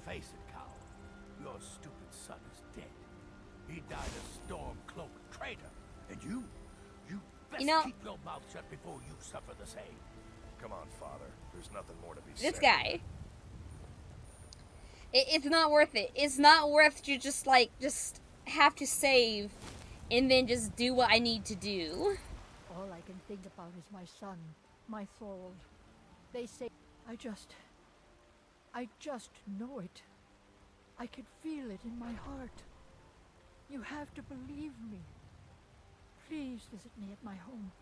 Face it, coward. Your stupid son is dead. He died a storm-cloaked traitor. And you best You know- keep your mouth shut before you suffer the same. Come on, father. There's nothing more to be This said. guy. It's not worth it. It's not worth you just have to save and then just do what I need to do. All I can think about is my son, my Thorold. They say, I just know it. I can feel it in my heart. You have to believe me. Please visit me at my home.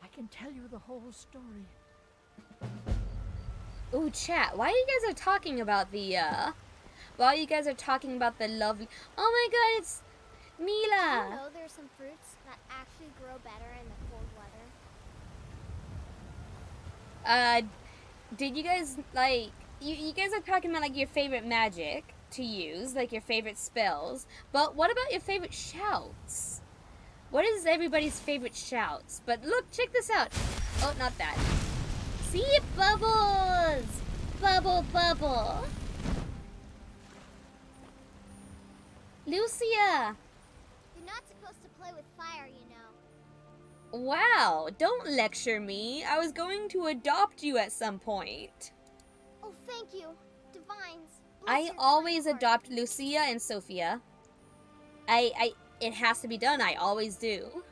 I can tell you the whole story. Ooh, chat, while you guys are talking about the, lovely... Oh my god, it's You Mila! know there's some fruits that actually grow better in the cold weather. Did you guys, you guys are talking about, your favorite magic to use, your favorite spells, but what about your favorite shouts? What is everybody's favorite shouts? But look, check this out. Oh, not that. See? Bubbles! Bubble, bubble. Lucia! You're not supposed to play with fire, you know. Wow, don't lecture me. I was going to adopt you at some point. Oh, thank you, Divines. I Bless your always kind heart. adopt Lucia and Sophia. It has to be done. I always do.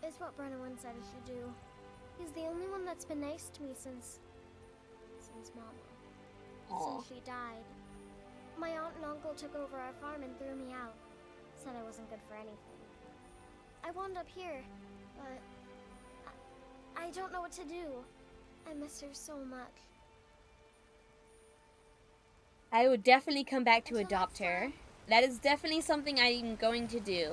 It's what Brennan said I should do. He's the only one that's been nice to me since Mama. Aw. Since she died. My aunt and uncle took over our farm and threw me out. Said I wasn't good for anything. I wound up here, but I don't know what to do. I miss her so much. I would definitely come back to adopt her. That is definitely something I'm going to do.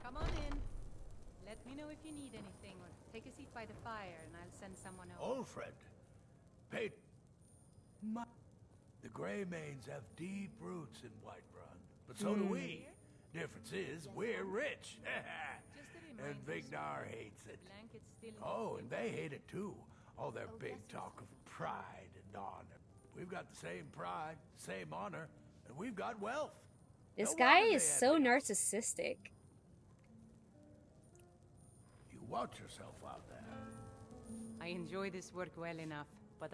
Come on in. Let me know if you need anything, or take a seat by the fire, and I'll send someone over. Old friend. Pete. The Greymanes have deep roots in Whiterun, but so do we. Difference is, we're rich. And Vignar hates it. Oh, and they hate it too. All their big talk of pride and honor. We've got the same pride, same honor, and we've got wealth. This guy is so narcissistic. You watch yourself out there. I enjoy this work well enough, but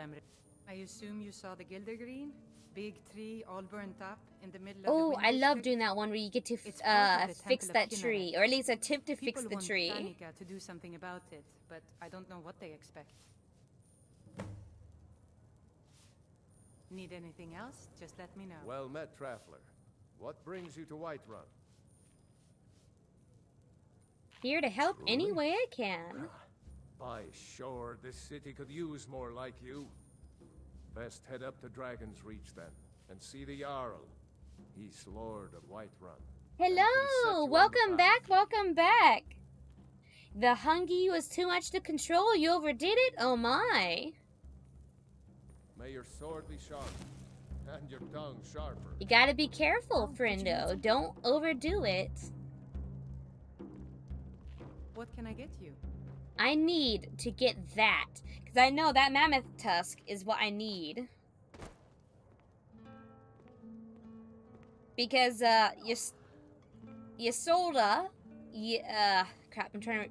I assume you saw the Gildergreen? Big tree, all burnt up, in the middle of the Oh, I love district? doing that one where you get to It's part of the fix Temple of that Kinneret. tree, or at least a tip to fix People the want tree. Danica to do something about it, but I don't know what they expect. Need anything else? Just let me know. Well met, traveler. What brings you to Whiterun? Here to help any way I can. By sure, this city could use more like you. Best head up to Dragon's Reach then, and see the Jarl. He's Lord of Whiterun. Hello! Welcome back, welcome back! The Hungy was too much to control, you overdid it? Oh my. May your sword be sharp, and your tongue sharper. You gotta be careful, friendo. Don't overdo it. What can I get you? I need to get that, because I know that mammoth tusk is what I need. Because, Ysolda, crap, I'm trying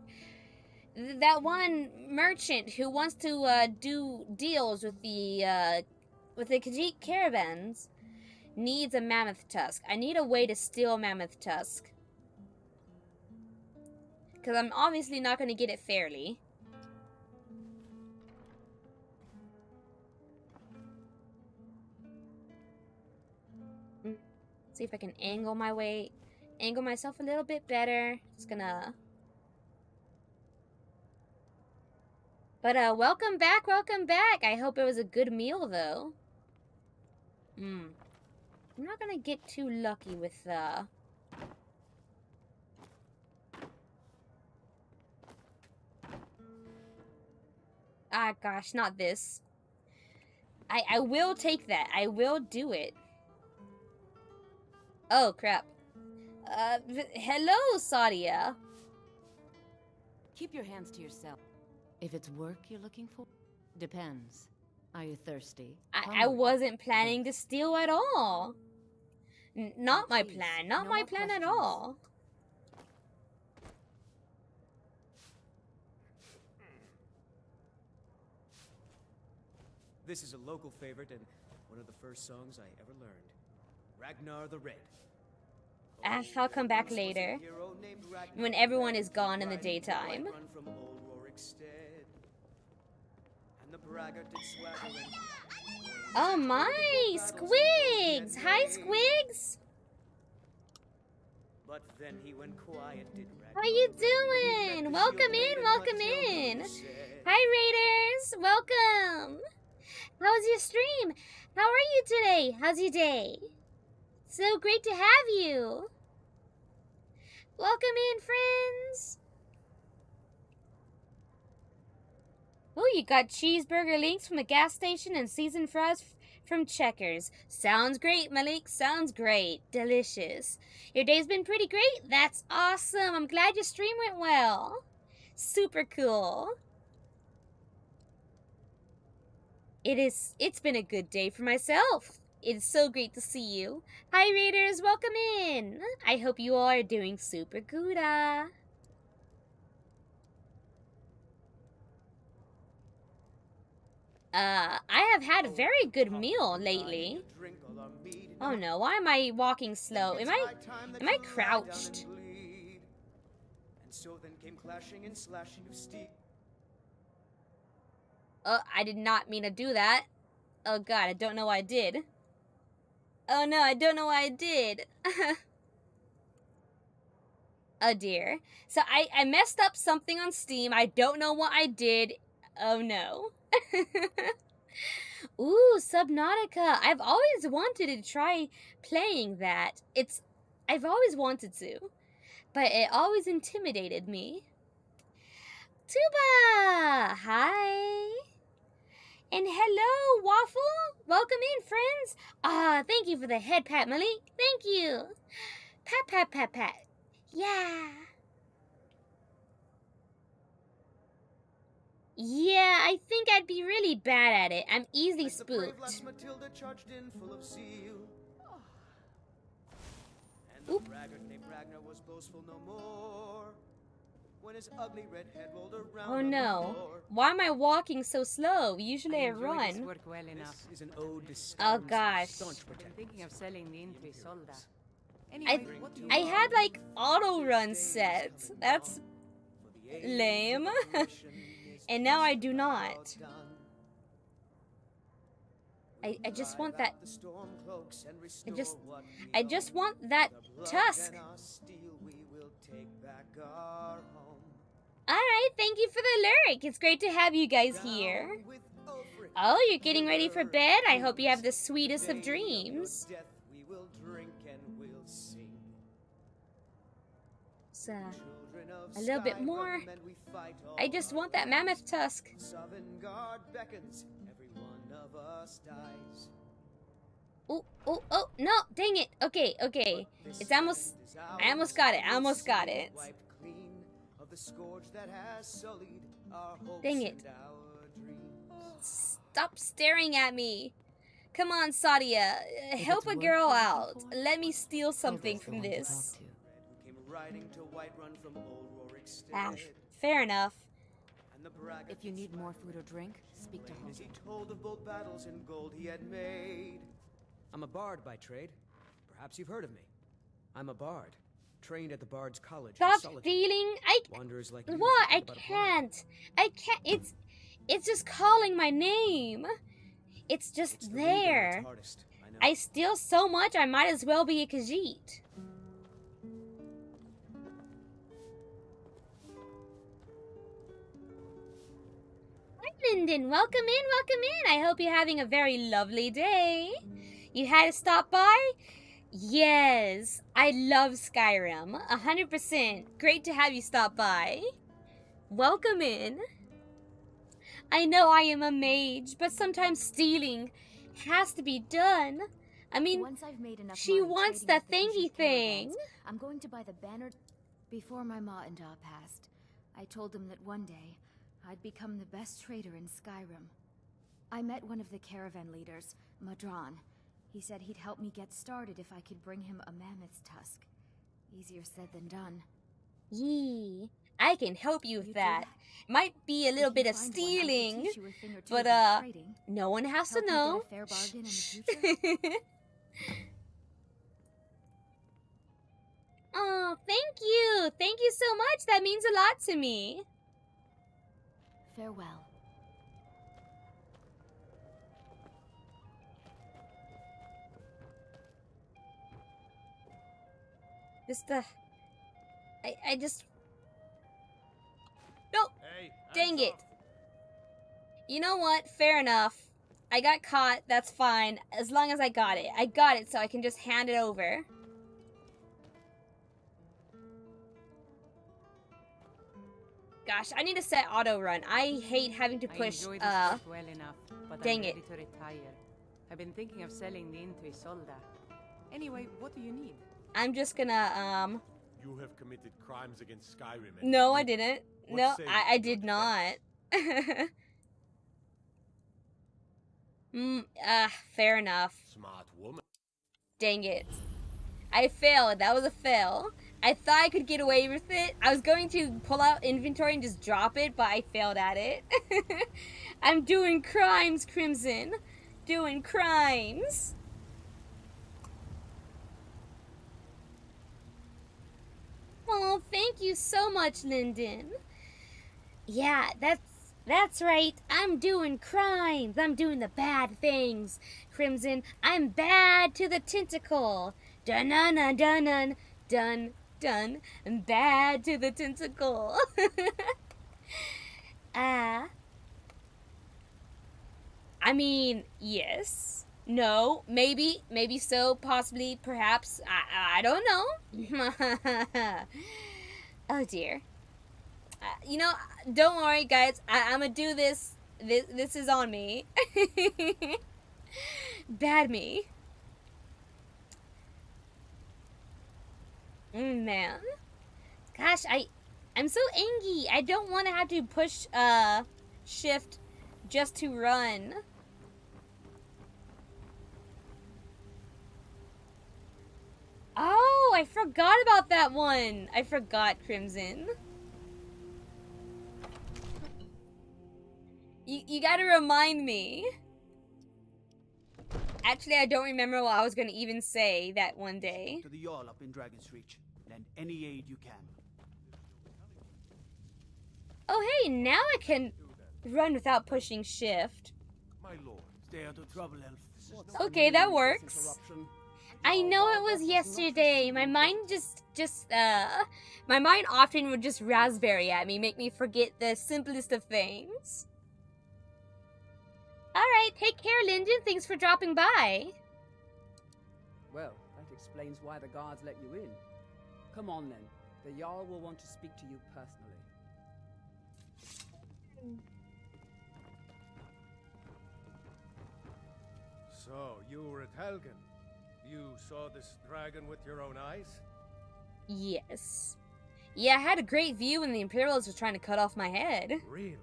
to... That one merchant who wants to, do deals with the Khajiit caravans needs a mammoth tusk. I need a way to steal mammoth tusk. Because I'm obviously not going to get it fairly. See if I can angle myself a little bit better. Just gonna... But, welcome back, welcome back! I hope it was a good meal, though. I'm not gonna get too lucky with, Ah, gosh, not this. I will take that. I will do it. Oh, crap. Hello, Sadia. Keep your hands to yourself. If it's work you're looking for, depends. Are you thirsty? I wasn't planning to steal at all. Not my plan. Not my plan at all. This is a local favorite and one of the first songs I ever learned. Ragnar the Red. I'll come back later. When everyone is gone in the daytime. Oh my! Squigs! Hi, Squigs! But then he went quiet, did How you doing? Welcome in, welcome in! Hi, Raiders! Welcome! How's your stream? How are you today? How's your day? So great to have you! Welcome in, friends! Oh, you got cheeseburger links from the gas station and seasoned fries from Checkers. Sounds great, Malik. Sounds great. Delicious. Your day's been pretty great? That's awesome. I'm glad your stream went well. Super cool. It's been a good day for myself. It's so great to see you. Hi, Raiders. Welcome in. I hope you all are doing super good. I have had a very good meal lately. Oh no, why am I walking slow? Am I crouched? And so then came clashing and slashing of steel. I did not mean to do that. Oh god, I don't know why I did. Oh no, I don't know why I did. Oh dear. So I messed up something on Steam. I don't know what I did. Oh no. Ooh, Subnautica. I've always wanted to try playing that. I've always wanted to, but it always intimidated me. Tuba! Hi! And hello, Waffle! Welcome in, friends! Thank you for the head pat, Malik. Thank you! Pat, pat, pat, pat. Yeah! Yeah, I think I'd be really bad at it. I'm easily spooked. Matilda charged in full of zeal. And Oop. the braggart named Ragnar was boastful no more. When his ugly red head rolled around Oh no. Why am I walking so slow? Usually I This run. work well enough. This is an ode to Oh Skyrim's gosh. staunch I'm protectors. thinking of selling the Intri Solda. Anyway, what do you I want? had like auto run set. That's lame. And now I do not. I just want that. I just want that tusk. Alright, thank you for the lyric. It's great to have you guys here. Oh, you're getting ready for bed? I hope you have the sweetest of dreams. So, a little bit more. I just want that mammoth tusk. Oh, oh, oh, no, dang it. Okay, okay. It's almost, I almost got it. I almost got it. Dang it. Stop staring at me. Come on, Sadia. Help a girl out. Let me steal something from this. Ah, fair enough. If you need more food or drink, speak to Hope. He told of bold battles and gold he had made. I'm a bard by trade. Perhaps you've heard of me. I'm a bard, trained at the Bard's College. Stop stealing. Wanderers like What? I can't. It's just calling my name. It's just there. I steal so much, I might as well be a Khajiit. Hi, Lyndon. Welcome in, welcome in. I hope you're having a very lovely day. You had to stop by? Yes, I love Skyrim. 100%. Great to have you stop by. Welcome in. I know I am a mage, but sometimes stealing has to be done. I mean, once I've made enough she money wants trading the with thingy Khajiit thing. caravans, I'm going to buy the banner. Before my ma and da passed, I told them that one day I'd become the best trader in Skyrim. I met one of the caravan leaders, Madran. He said he'd help me get started if I could bring him a mammoth's tusk. Easier said than done. Yee, I can help you with that. Might be a little bit of stealing, but no one has to know. Fair bargain in the future? Oh, thank you. Thank you so much. That means a lot to me. Farewell. I just... No! Hey, Dang it. You know what? Fair enough. I got caught. That's fine. As long as I got it. I got it so I can just hand it over. Gosh, I need to set auto run. I hate having to push, I enjoy this work well enough, but dang I'm it. ready to retire. I've been thinking of selling the Intri Solda. Anyway, what do you need? I'm just gonna, You have committed crimes against Skyrim. No, I didn't. What No, say I you did to not. Fair enough. Smart woman. Dang it. I failed. That was a fail. I thought I could get away with it. I was going to pull out inventory and just drop it, but I failed at it. I'm doing crimes, Crimson. Doing crimes. Oh, thank you so much, Lyndon. Yeah, that's right. I'm doing crimes. I'm doing the bad things, Crimson. I'm bad to the tentacle. Dun dun dun dun dun done bad to the tentacle. I mean, yes. No, maybe so, possibly, perhaps. I don't know. Oh dear. You know, don't worry, guys. I'm gonna do this. This is on me. Bad me. Man. Gosh, I'm so angry. I don't want to have to push shift just to run. Oh, I forgot about that one. I forgot, Crimson. You gotta remind me. Actually, I don't remember what I was gonna even say that one day. To the Jarl up in Dragon's Reach. Lend any aid you can. Oh, hey, now I can run without pushing shift. My lord. Stay out of trouble, Elf. Okay, that works. I know it was yesterday. My mind my mind often would just raspberry at me, make me forget the simplest of things. Alright, take care, Lyndon. Thanks for dropping by. Well, that explains why the guards let you in. Come on then. The Jarl will want to speak to you personally. So, you were at Helgen. You saw this dragon with your own eyes? Yes. Yeah, I had a great view when the Imperials were trying to cut off my head. Really?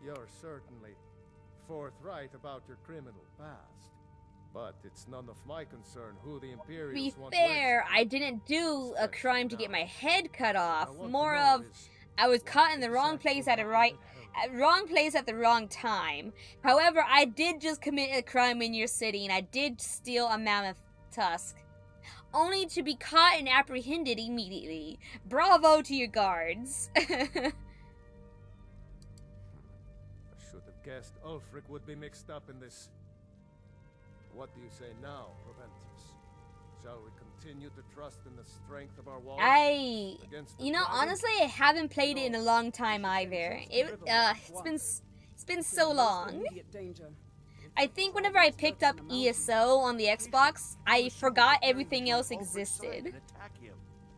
You're certainly forthright about your criminal past. But it's none of my concern who the Imperials To be want fair, I didn't do a crime to get my head cut off. More of, I was caught in the wrong place at the wrong time. However, I did just commit a crime in your city, and I did steal a mammoth tusk, only to be caught and apprehended immediately. Bravo to your guards. I should have guessed Ulfric would be mixed up in this. What do you say now, Proventus? Shall we continue to trust in the strength of our walls? You know, honestly, I haven't played it in a long time either. It's been so long. I think whenever I picked up ESO on the Xbox, I forgot everything else existed.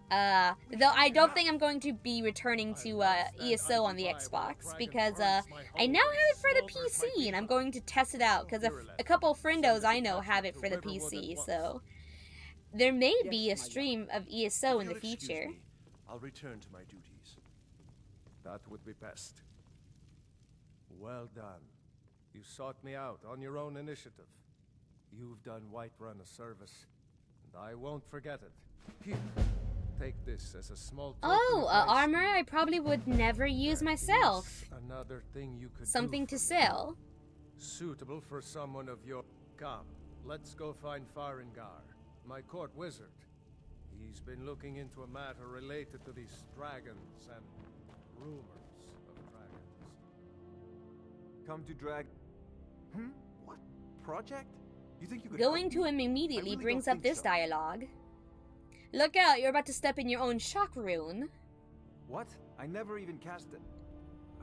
Though I don't think I'm going to be returning to ESO on the Xbox, because I now have it for the PC, and I'm going to test it out, because a couple friendos I know have it for the PC, so there may be a stream of ESO in the future. I'll return to my duties. That would be best. Well done. You sought me out on your own initiative. You've done Whiterun a service, and I won't forget it. Here, take this as a small token of my armor I probably would never use myself. Another thing you could Something do to sell. Suitable for someone of your... Come, let's go find Farengar, my court wizard. He's been looking into a matter related to these dragons and rumors of dragons. Come to drag... What? Project? You think you could Going to him immediately brings up this dialogue. Look out, you're about to step in your own shock rune. What? I never even cast it.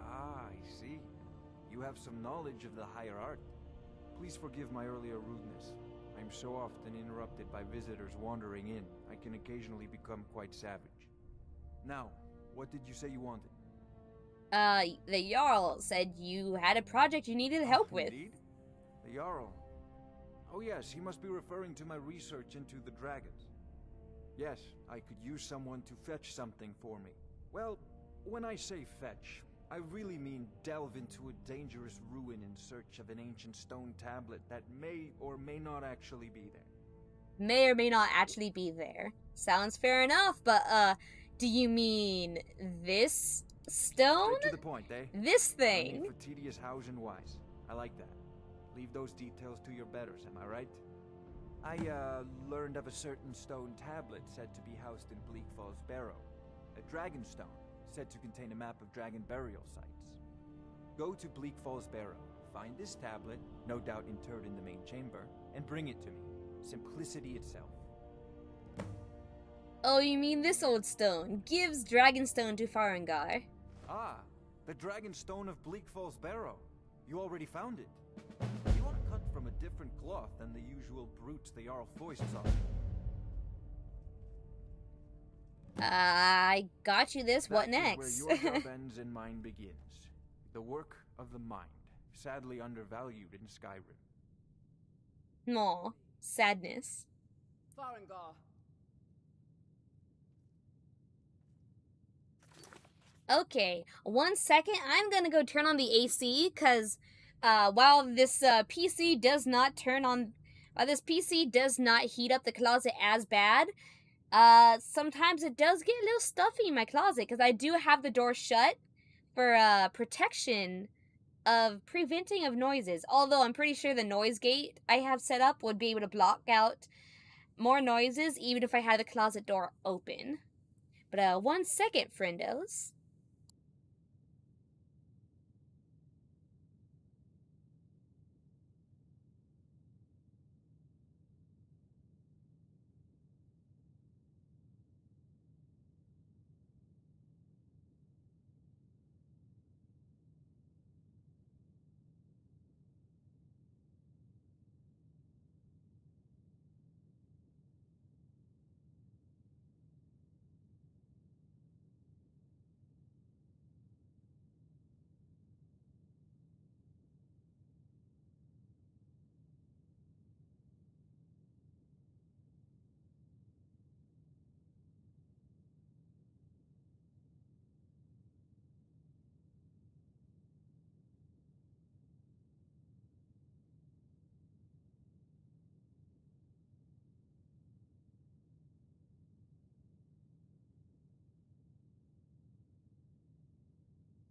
Ah, I see. You have some knowledge of the higher art. Please forgive my earlier rudeness. I'm so often interrupted by visitors wandering in, I can occasionally become quite savage. Now, what did you say you wanted? The Jarl said you had a project you needed help with. Indeed? The Jarl? Oh yes, he must be referring to my research into the dragons. Yes, I could use someone to fetch something for me. Well, when I say fetch, I really mean delve into a dangerous ruin in search of an ancient stone tablet that may or may not actually be there. May or may not actually be there. Sounds fair enough, but, do you mean this stone? Straight to the point, eh? This thing? No need for tedious hows and whys. I like that. Leave those details to your betters, am I right? I, learned of a certain stone tablet said to be housed in Bleak Falls Barrow. A dragon stone, said to contain a map of dragon burial sites. Go to Bleak Falls Barrow, find this tablet, no doubt interred in the main chamber, and bring it to me. Simplicity itself. Oh, you mean this old stone? Gives Dragonstone to Farengar. Ah, the Dragon Stone of Bleak Falls Barrow. You already found it. You want to cut from a different cloth than the usual brutes the Jarl foists on. I got you this. What next? Where your job ends and mine begins. The work of the mind, sadly undervalued in Skyrim. Aw, sadness. Farengar. Okay, 1 second. I'm gonna go turn on the AC because while this PC does not turn on, this PC does not heat up the closet as bad. Sometimes it does get a little stuffy in my closet because I do have the door shut for protection of preventing of noises. Although I'm pretty sure the noise gate I have set up would be able to block out more noises even if I had the closet door open. But 1 second, friendos.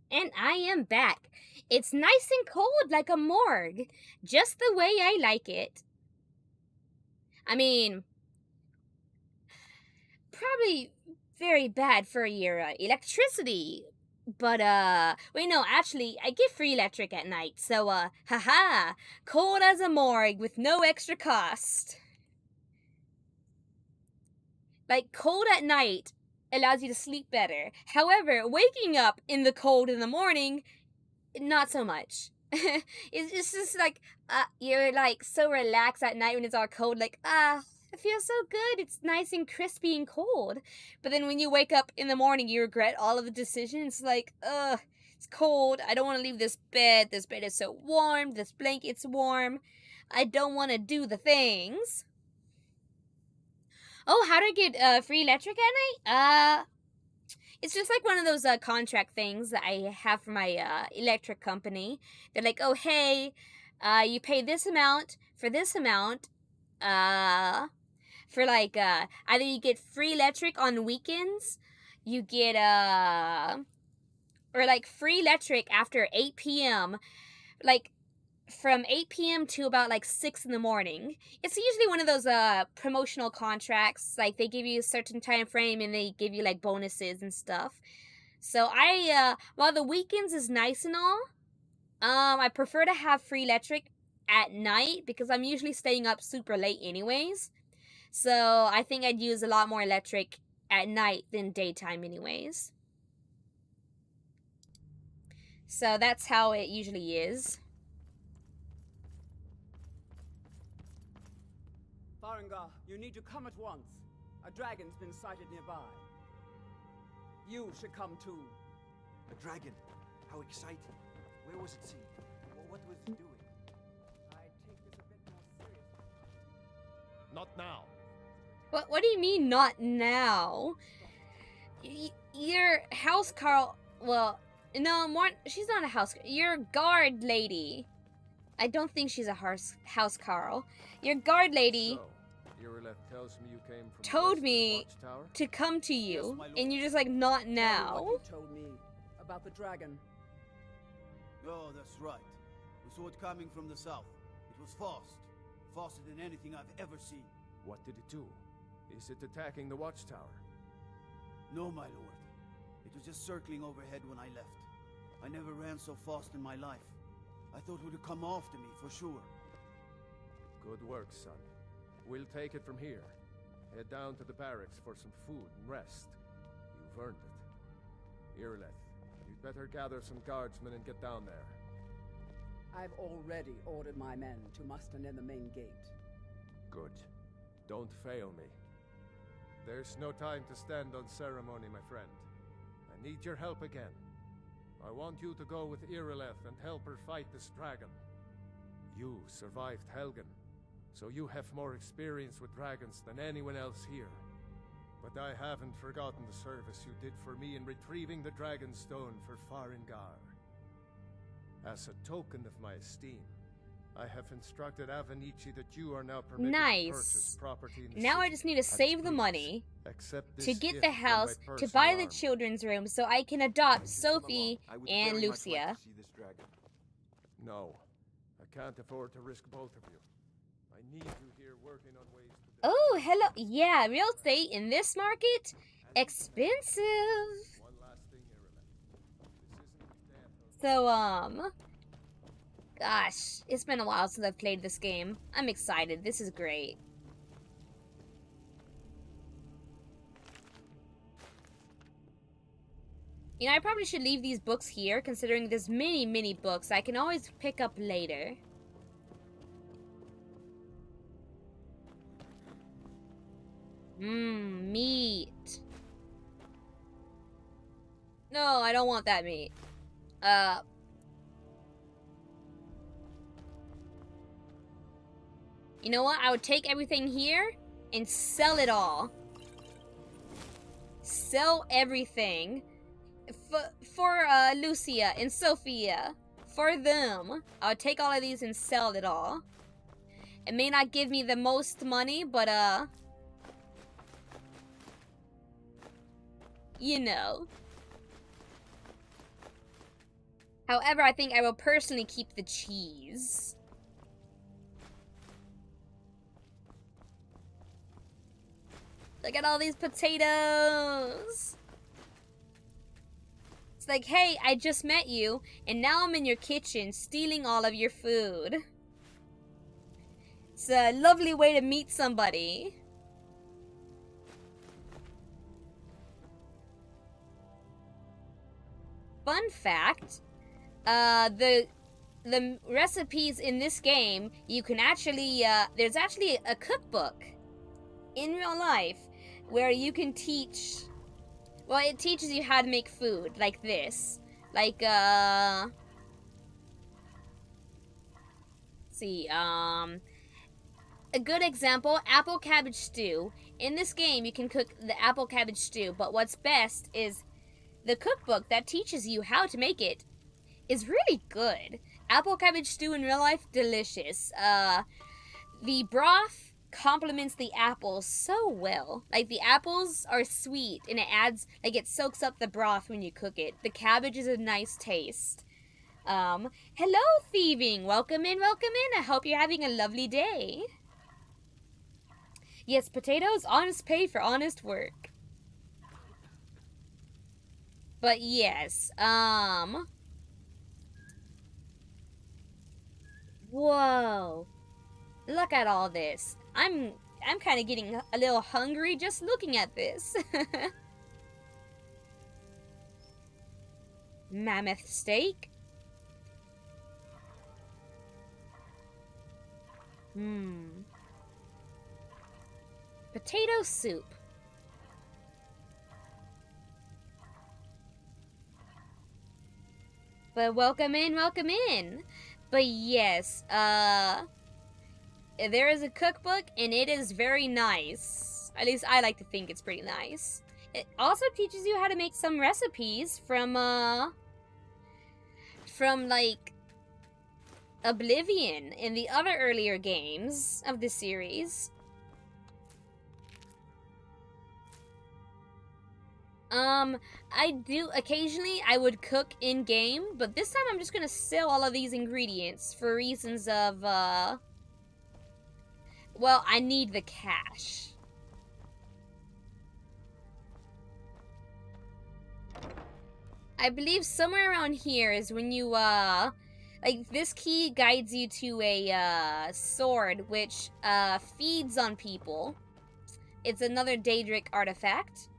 And I am back. It's nice and cold like a morgue, just the way I like it. I mean, probably very bad for your electricity. But, wait, no, actually, I get free electric at night, so, haha, cold as a morgue with no extra cost. Like, cold at night allows you to sleep better. However, waking up in the cold in the morning, not so much. It's just like, you're like so relaxed at night when it's all cold, like, it feels so good. It's nice and crispy and cold. But then when you wake up in the morning, you regret all of the decisions. Like, it's cold. I don't want to leave this bed. This bed is so warm. This blanket's warm. I don't want to do the things. Oh, how do I get free electric at night? It's just like one of those contract things that I have for my electric company. They're like, oh, hey, you pay this amount for this amount. For like, either you get free electric on weekends, you get, or like free electric after 8 p.m., like, from 8 p.m. to about like 6 in the morning. It's usually one of those promotional contracts. Like they give you a certain time frame and they give you like bonuses and stuff. So while the weekends is nice and all, I prefer to have free electric at night because I'm usually staying up super late anyways. So I think I'd use a lot more electric at night than daytime anyways. So that's how it usually is. Farengar, you need to come at once. A dragon's been sighted nearby. You should come too. A dragon? How exciting. Where was it seen? What was it doing? I take this a bit more seriously. Not now. What do you mean, not now? Your house Carl... Well, no, more... She's not a house... Your guard lady. I don't think she's a house Carl. Your guard lady... So, Irileth tells me you came from told me to come to you, yes, and you're just like, not now. What you told me about the dragon. Oh, that's right. We saw it coming from the south. It was fast. Faster than anything I've ever seen. What did it do? Is it attacking the watchtower? No, my lord. It was just circling overhead when I left. I never ran so fast in my life. I thought it would come after me, for sure. Good work, son. We'll take it from here. head down to the barracks for some food and rest. You've earned it. Irileth, you'd better gather some guardsmen and get down there. I've already ordered my men to muster near the main gate. Good. Don't fail me. There's no time to stand on ceremony, my friend. I need your help again. I want you to go with Irileth and help her fight this dragon. You survived Helgen, so you have more experience with dragons than anyone else here. But I haven't forgotten the service you did for me in retrieving the Dragon Stone for Farengar. As a token of my esteem, I have instructed Avenici that you are now permitted to purchase property in the Now city. I just need to save the money to get the house, to buy the children's room, so I can adopt Sophie and Lucia. No, I can't afford to risk both of you. I need you here working on ways to... Oh, hello. Yeah, real estate in this market? Expensive. So, gosh, it's been a while since I've played this game. I'm excited. This is great. You know, I probably should leave these books here, considering there's many books I can always pick up later. Meat. No, I don't want that meat. You know what? I would take everything here and sell it all. Sell everything. For Lucia and Sophia. For them. I would take all of these and sell it all. It may not give me the most money, but you know. However, I think I will personally keep the cheese. Look at all these potatoes. It's like, hey, I just met you, and now I'm in your kitchen stealing all of your food. It's a lovely way to meet somebody. Fun fact, the recipes in this game, you can actually, there's actually a cookbook in real life where you can teach, well, it teaches you how to make food like this. Like, let's see, a good example, apple cabbage stew. In this game, you can cook the apple cabbage stew, but what's best is the cookbook that teaches you how to make it is really good. Apple cabbage stew in real life, delicious. The broth complements the apples so well. Like, the apples are sweet, and it adds, like, it soaks up the broth when you cook it. The cabbage is a nice taste. Hello, thieving. Welcome in, welcome in. I hope you're having a lovely day. Yes, potatoes, honest pay for honest work. But yes, whoa. Look at all this. I'm kind of getting a little hungry just looking at this. Mammoth steak. Potato soup. But welcome in, welcome in. But yes, there is a cookbook, and it is very nice. At least I like to think it's pretty nice. It also teaches you how to make some recipes from like Oblivion and the other earlier games of the series. I do, occasionally I would cook in-game, but this time I'm just gonna sell all of these ingredients for reasons of, well, I need the cash. I believe somewhere around here is when you, like, this key guides you to a, sword which, feeds on people. it's another Daedric artifact.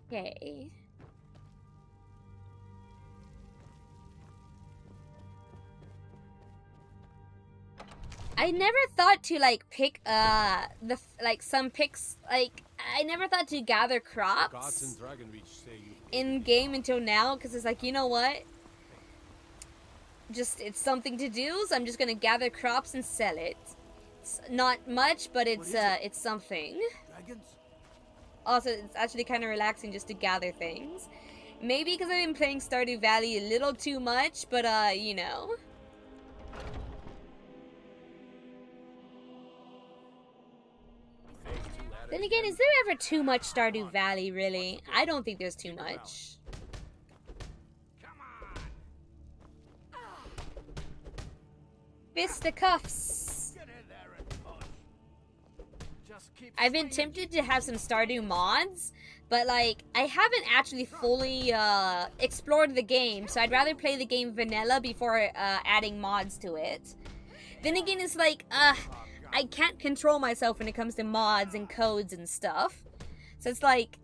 Okay. I never thought to like pick some picks, like I never thought to gather crops in game until now, because it's like, you know what, just it's something to do, so I'm just gonna gather crops and sell it. It's not much, but it's something. Also, it's actually kind of relaxing just to gather things. Maybe because I've been playing Stardew Valley a little too much, but you know. Then again, is there ever too much Stardew Valley, really? I don't think there's too much. Fisticuffs. I've been tempted to have some Stardew mods, but like, I haven't actually fully explored the game, so I'd rather play the game vanilla before adding mods to it. Then again, it's like, I can't control myself when it comes to mods and codes and stuff. So it's like,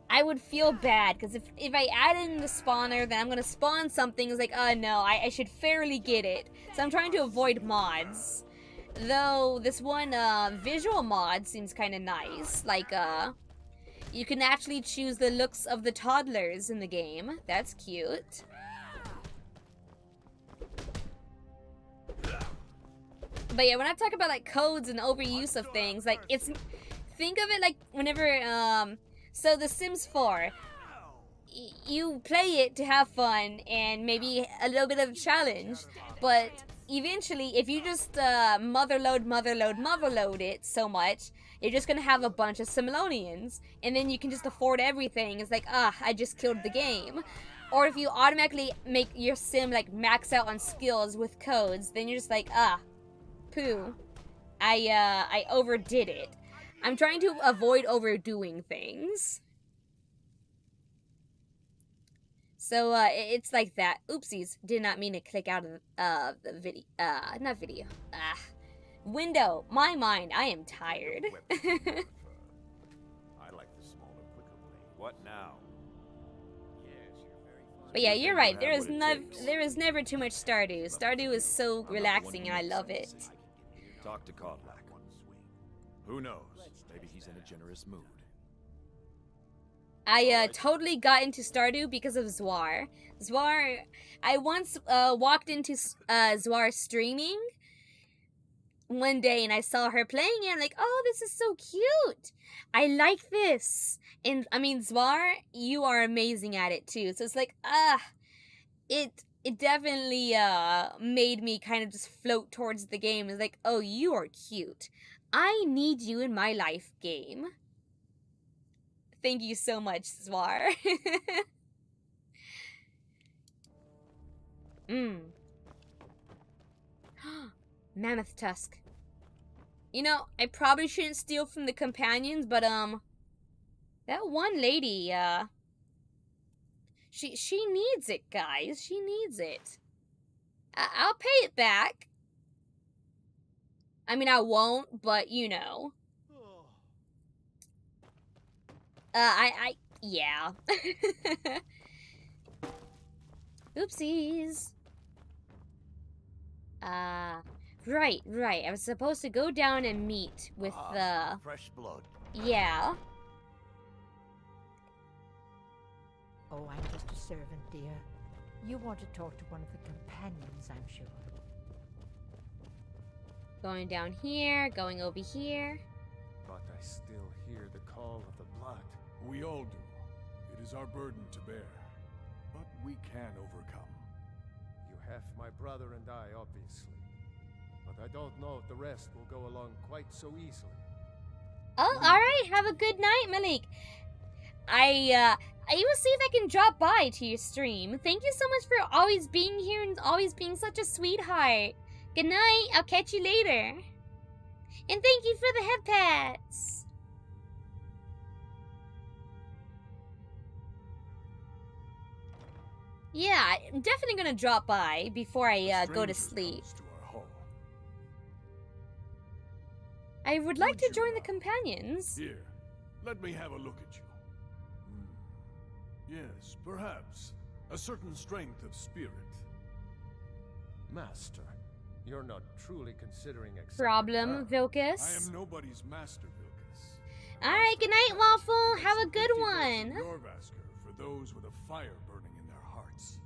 I would feel bad, because if I add in the spawner, then I'm going to spawn something. It's like, oh no, I should fairly get it. So I'm trying to avoid mods. Though, this one visual mod seems kind of nice. Like, you can actually choose the looks of the toddlers in the game. That's cute. But yeah, when I talk about like codes and overuse of things, like think of it like whenever, so The Sims 4, you play it to have fun and maybe a little bit of a challenge, but eventually if you just motherload it so much, you're just gonna have a bunch of Similonians, and then you can just afford everything. It's like, I just killed the game. Or if you automatically make your sim like max out on skills with codes, then you're just like, poo, I overdid it. I'm trying to avoid overdoing things. So, it's like that. Oopsies, did not mean to click out of the video, not video, window. My mind, I am tired. I like the smaller, quicker blade. What now? But yeah, you're right, there is never too much Stardew. Stardew is so relaxing and I love it. Talk to Kodlak. Who knows? Maybe he's in a generous mood. I totally got into Stardew because of Zwar. I once walked into Zwar streaming one day and I saw her playing it. I'm like, oh, this is so cute. I like this. And I mean, Zwar, you are amazing at it too. So it's like, it definitely made me kind of just float towards the game. It's like, oh, you are cute. I need you in my life, game. Thank you so much, Zwar. Mammoth tusk. You know, I probably shouldn't steal from the companions, but that one lady, she needs it, guys. She needs it. I'll pay it back. I mean, I won't, but you know. Yeah. Oopsies. Right. I was supposed to go down and meet with the... fresh blood. Yeah. Oh, I'm just a servant, dear. You want to talk to one of the companions, I'm sure. Going down here, going over here. But I still hear the call of the blood. We all do. It is our burden to bear. But we can overcome. You have my brother and I, obviously. But I don't know if the rest will go along quite so easily. Oh, alright. Have a good night, Malik. I will see if I can drop by to your stream. Thank you so much for always being here and always being such a sweetheart. Good night. I'll catch you later. And thank you for the head pats. Yeah, I'm definitely gonna drop by before I go to Stranger sleep. comes to our hall. I would like to join the companions. Here, let me have a look at you. Yes, perhaps. A certain strength of spirit. Master, you're not truly considering accepting Problem, her. Vilcus? I am nobody's master, Vilcus. Alright, good night, Waffle. Have a good one. Your Vasker for those with a fire burning in their hearts.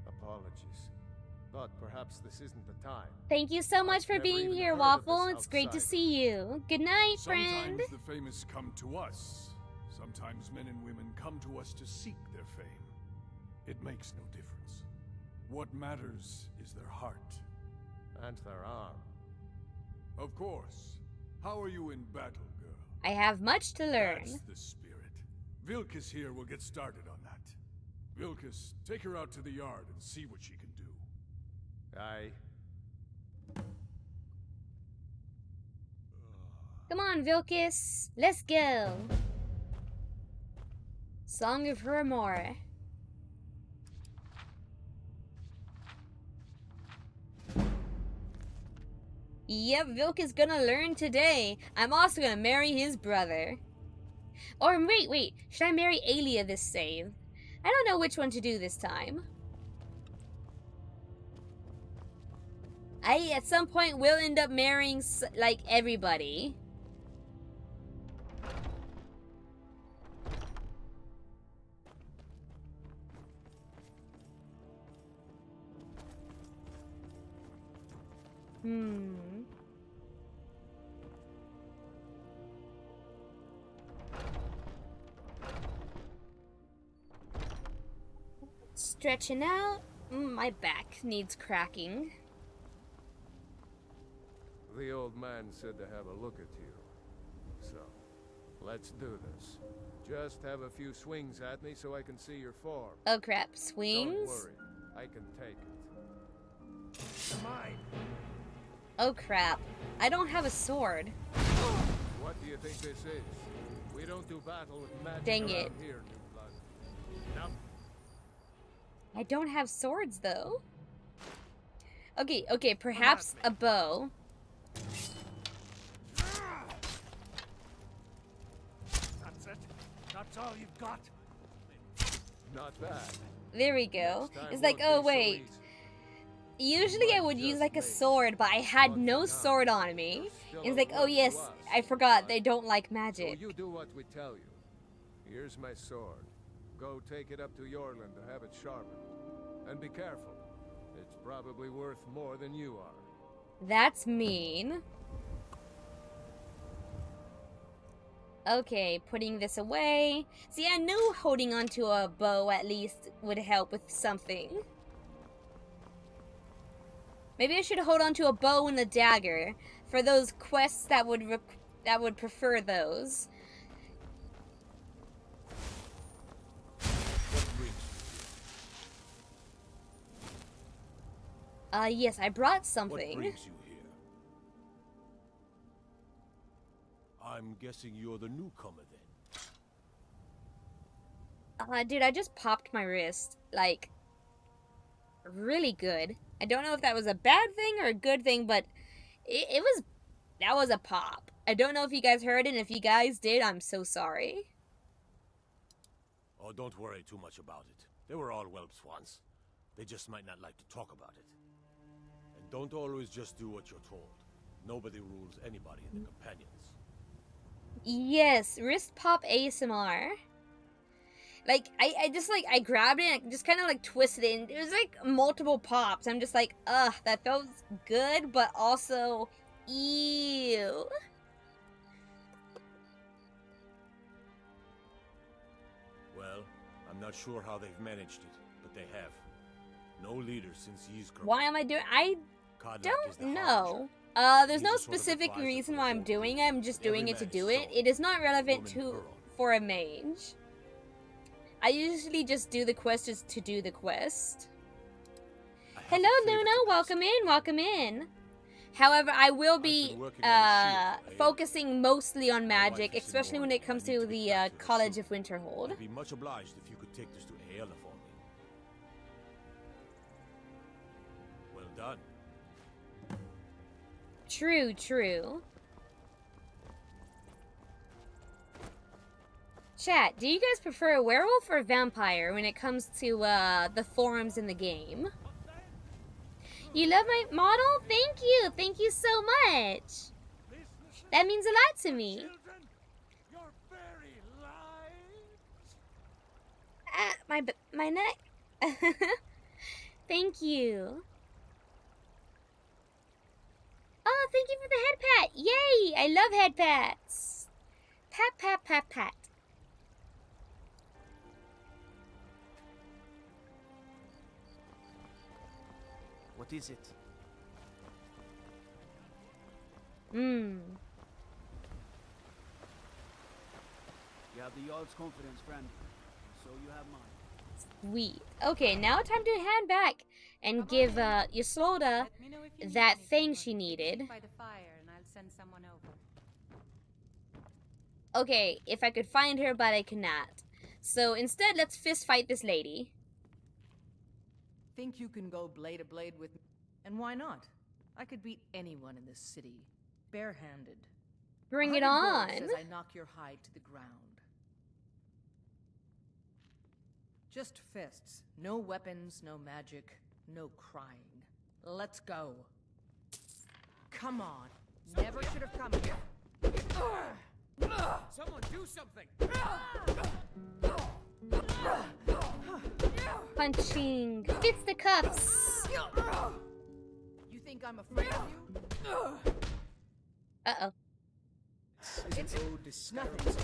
Apologies, but perhaps this isn't the time. Thank you so much for never being even here, heard of Waffle. this It's great to outsider. see you. Good night, friend. Sometimes the famous come to us. Sometimes men and women come to us to seek their fame. It makes no difference. What matters is their heart. And their arm. Of course. How are you in battle, girl? I have much to learn. That's the spirit. Vilcus here will get started on that. Vilcus, take her out to the yard and see what she can do. Aye. Come on, Vilcus. Let's go. Song of Remora. Yep, Vilcus gonna learn today. I'm also gonna marry his brother. Or wait. Should I marry Aelia this save? I don't know which one to do this time. I, at some point, will end up marrying, like, everybody. Stretching out. My back needs cracking. The old man said to have a look at you. So, let's do this. Just have a few swings at me so I can see your form. Oh crap, swings? Don't worry, I can take it. Mine. Oh crap, I don't have a sword. What do you think this is? We don't do battle with magic Dang around it. here, new blood. Now, I don't have swords though. Okay, perhaps a bow. That's it? That's all you've got? not bad. There we go. Next time It's like, won't oh be so wait. easy. Usually I would use like a sword, but I had no sword on me. It's like, oh yes, I forgot they don't like So magic. you do what we tell you. Here's my sword. Go take it up to Yorland to have it sharpened. And be careful. It's probably worth more than you are. That's mean. Okay, putting this away. See, I knew holding onto a bow at least would help with something. Maybe I should hold onto a bow and a dagger for those quests that would prefer those. Yes, I brought What something. brings you here? I'm guessing you're the newcomer then. Dude, I just popped my wrist. Like, really good. I don't know if that was a bad thing or a good thing, but that was a pop. I don't know if you guys heard it, and if you guys did, I'm so sorry. Oh, don't worry too much about it. They were all whelps once. They just might not like to talk about it. And don't always just do what you're told. Nobody rules anybody in the companions. Yes, wrist pop ASMR. Like, I just, like, I grabbed it and I just kind of, like, twisted it, and it was, like, multiple pops. I'm just like, ugh, that felt good, but also, ew. Well, I'm not sure how they've managed it, but they have. No leader since Yzgrim. Why am I doing, I Kodlak is the don't Harbinger. know. There's He's no a sort of specific advisor reason for why the I'm whole doing it. group. I'm just Every doing it man to is do it. sold. It is not relevant Woman to girl. for a mage. I usually just do the quest just to do the quest. Hello, Luna. Welcome in. Welcome in. However, I will be focusing mostly on magic, especially when it comes to the College of Winterhold. I'd be much obliged if you could take this to Aela for me. done. True, true. Chat, do you guys prefer a werewolf or a vampire when it comes to the forums in the game? You love my model? Thank you! Thank you so much! That means a lot to me. Ah, my neck. Thank you. Oh, thank you for the head pat. Yay! I love head pats. Pat, pat, pat, pat. What is it? Mmm. You have the Jarl's confidence, friend. So you have mine. Sweet. Okay, now time to hand back and give Ysolda that thing she needed. By the fire, and I'll send someone over. Okay, if I could find her, but I cannot. So instead, let's fist fight this lady. Think you can go blade to blade with me? And why not? I could beat anyone in this city, barehanded. Bring it 100 gold on. says I knock your hide to the ground. Just fists. No weapons, no magic, no crying. Let's go. Come on. Never should have come here. Someone do something! Punching. Fits the cuffs. You think I'm afraid of you? Uh-oh. It's nothing.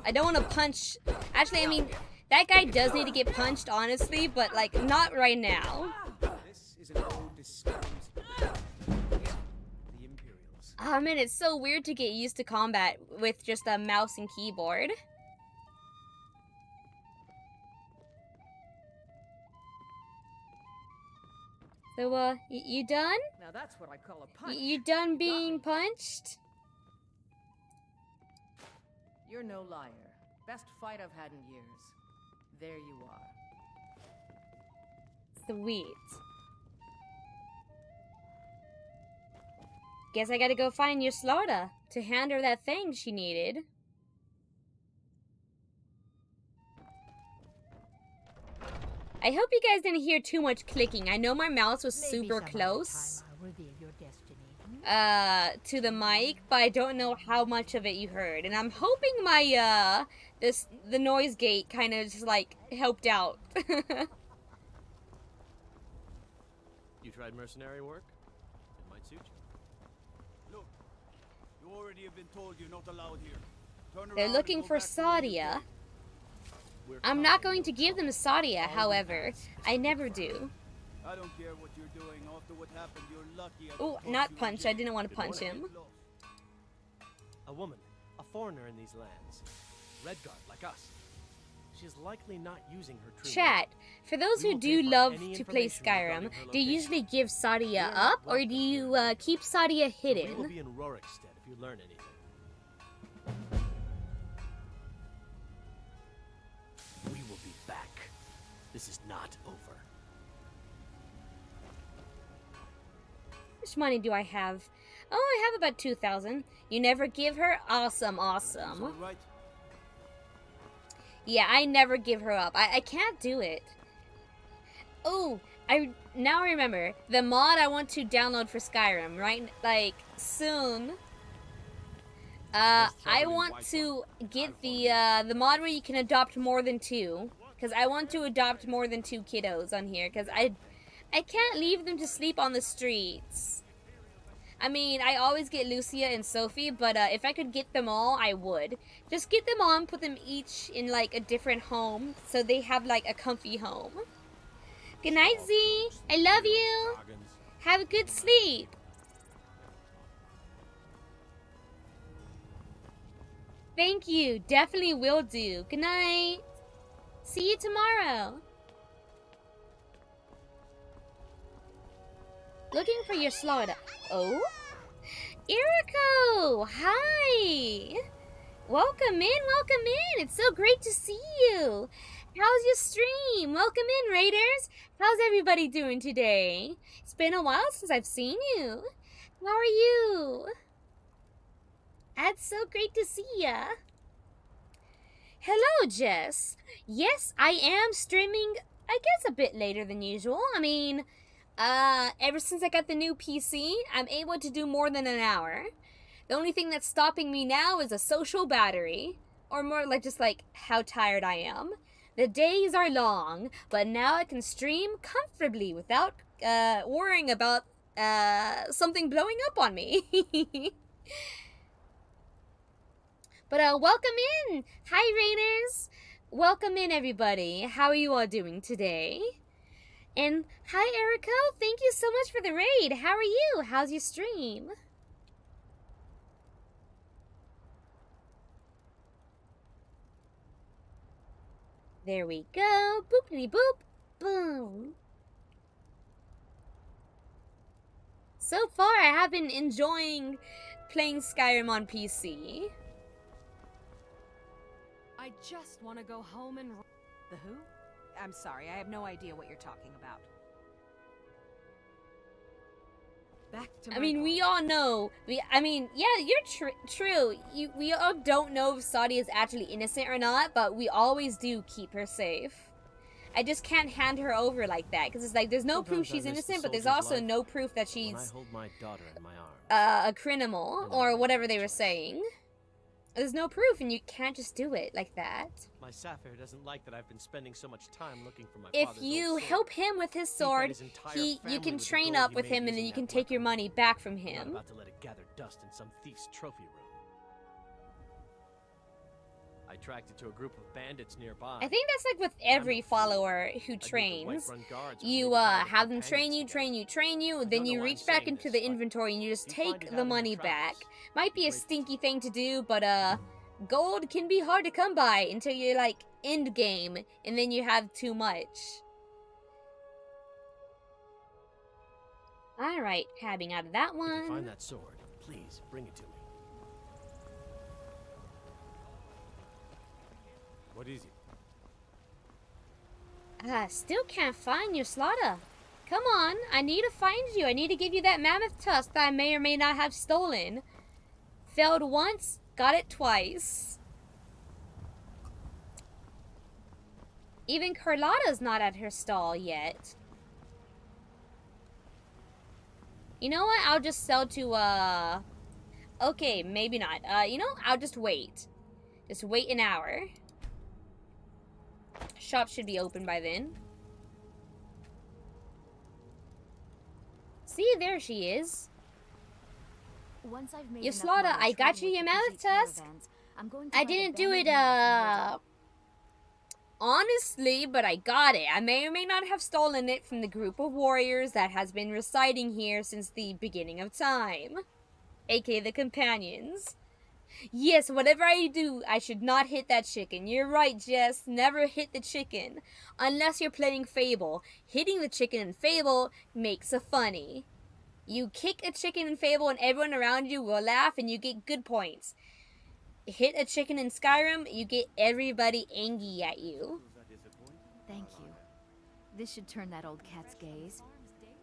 I don't want to punch. Actually, I mean, that guy does need to get punched, honestly, but, like, not right now. This is an old disguise. The Imperials. Oh, man, it's so weird to get used to combat with just a mouse and keyboard. So, you done? Now that's what I call a punch. You done being punched? You're no liar. Best fight I've had in years. There you are. Sweet. Guess I gotta go find Ysolda to hand her that thing she needed. I hope you guys didn't hear too much clicking. I know my mouse was super close to the mic, but I don't know how much of it you heard. And I'm hoping my the noise gate kind of just like helped out. You tried mercenary work? It might suit you. Look, you already have been told you're not allowed here. Turn They're around looking and go for back to where you Sadia. came. I'm not going to give them Sadia, however. I never do. I don't care what you're doing. After what happened, you're lucky. Oh, not punch. I didn't want to punch him. A woman, a foreigner in these lands. Redguard, like us. She's likely not using her true Chat, for those who do love to play Skyrim, do you usually give Sadia up, or do you keep Sadia We will hidden? be in Rorikstead if you learn anything. We will be back. This is not over. How much money do I have? Oh, I have about 2,000. You never give her? Awesome, awesome. Right. Yeah, I never give her up. I can't do it. Oh, I now remember the mod I want to download for Skyrim, right? Like, soon. I want to get the mod where you can adopt more than 2. Because I want to adopt more than 2 kiddos on here. Because I can't leave them to sleep on the streets. I mean, I always get Lucia and Sophie, but if I could get them all, I would. Just get them all and put them each in, like, a different home, so they have, like, a comfy home. Good night, Z. I love you. Have a good sleep. Thank you. Definitely will do. Good night. See you tomorrow. Looking for your slaughter. Oh? Iriko! Hi! Welcome in, welcome in! It's so great to see you! How's your stream? Welcome in, Raiders. How's everybody doing today? It's been a while since I've seen you. How are you? It's so great to see ya. Hello, Jess. Yes, I am streaming, I guess, a bit later than usual. I mean, ever since I got the new PC, I'm able to do more than an hour. The only thing that's stopping me now is a social battery, or more like just like how tired I am. The days are long, but now I can stream comfortably without worrying about something blowing up on me. But welcome in! Hi, Raiders! Welcome in, everybody. How are you all doing today? And hi, Erico. Thank you so much for the raid. How are you? How's your stream? There we go. Boopity boop. Boom. So far, I have been enjoying playing Skyrim on PC. I just want to go home and... The who? I'm sorry, I have no idea what you're talking about. Back to I mean, we all know. Yeah, you're true. We all don't know if Saudi is actually innocent or not, but we always do keep her safe. I just can't hand her over like that, because it's like, there's no proof she's innocent, but there's also no proof that she's a criminal, or whatever they were saying. There's no proof, and you can't just do it like that. My Sapphire doesn't like that I've been spending so much time looking for my If father's you old sword. help him with his sword, you can train up with him, and then you can take your money back from I'm not him. about to let it gather dust in some thief's trophy room. I tracked it to a group of bandits nearby. I think that's like with every follower who trains. You have them train you, then you reach back into the inventory and you just take the money back. Might be a stinky thing to do, but gold can be hard to come by until you're like end game, and then you have too much. Alright, tabbing out of that If you one. find that sword, please bring it to me. What is it? Still can't find you, Slaughter. Come on, I need to find you. I need to give you that mammoth tusk that I may or may not have stolen. Failed once, got it twice. Even Carlotta's not at her stall yet. You know what? I'll just sell to, okay, maybe not. You know, I'll just wait. Just wait an hour. Shop should be open by then. See, there she is. Once I've made Slaughter, I got you your mammoth tusk. I didn't do it, honestly, but I got it. I may or may not have stolen it from the group of warriors that has been residing here since the beginning of time. aka the companions. Yes, whatever I do, I should not hit that chicken. You're right, Jess. Never hit the chicken. Unless you're playing Fable. Hitting the chicken in Fable makes it funny. You kick a chicken in Fable and everyone around you will laugh and you get good points. Hit a chicken in Skyrim, you get everybody angry at you. Thank you. This should turn that old cat's gaze.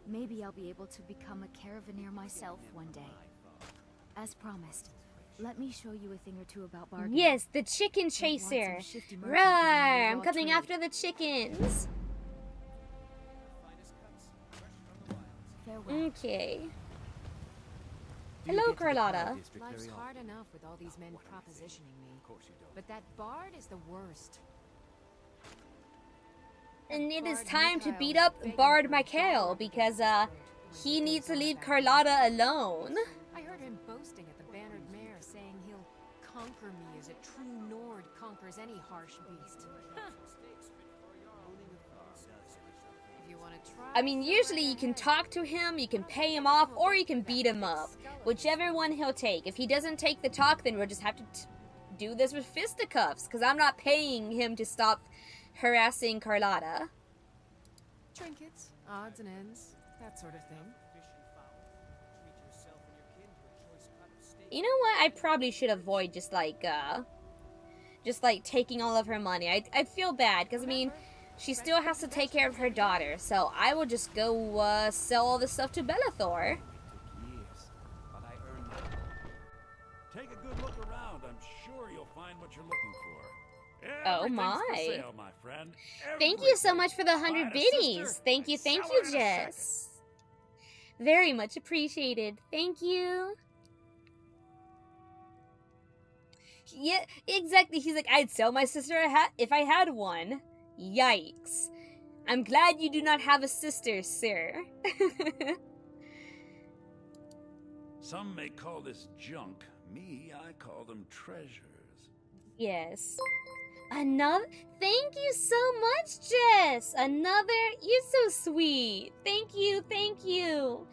Maybe I'll be able to become a caravaneer myself one day. As promised, let me show you a thing or two about bargaining. Yes, the chicken chaser. Roar! I'm coming after the chickens. Okay. Hello, Carlotta. Life's hard enough with all these men propositioning me. But that bard is the worst. And it is time to beat up Bard Michael because he needs to leave Carlotta alone. I heard him boasting at the Bannered Mare, saying he'll conquer me as a true Nord conquers any harsh beast. If you want to try, I mean, usually you can talk to him, you can pay him off, or you can beat him up. Whichever one he'll take. If he doesn't take the talk, then we'll just have to do this with fisticuffs, because I'm not paying him to stop harassing Carlotta. trinkets, odds and ends, that sort of thing. You know what? I probably should avoid just like, just like taking all of her money. I feel bad because I mean, she still has to take care of her daughter. So I will just go sell all this stuff to Bellathor. Take a good look around. I'm sure you'll find what you're looking for. Oh Everything's my. for sale, my friend. Thank you so much for the 100 Buy it, biddies. sister, Thank you, sell it in a Jess. Very much appreciated. Thank you. Yeah, exactly. He's like, I'd sell my sister a hat if I had one. Yikes. I'm glad you do not have a sister, sir. Some may call this junk. Me, I call them treasures. Yes. Another? Thank you so much, Jess. Another? You're so sweet. Thank you, thank you.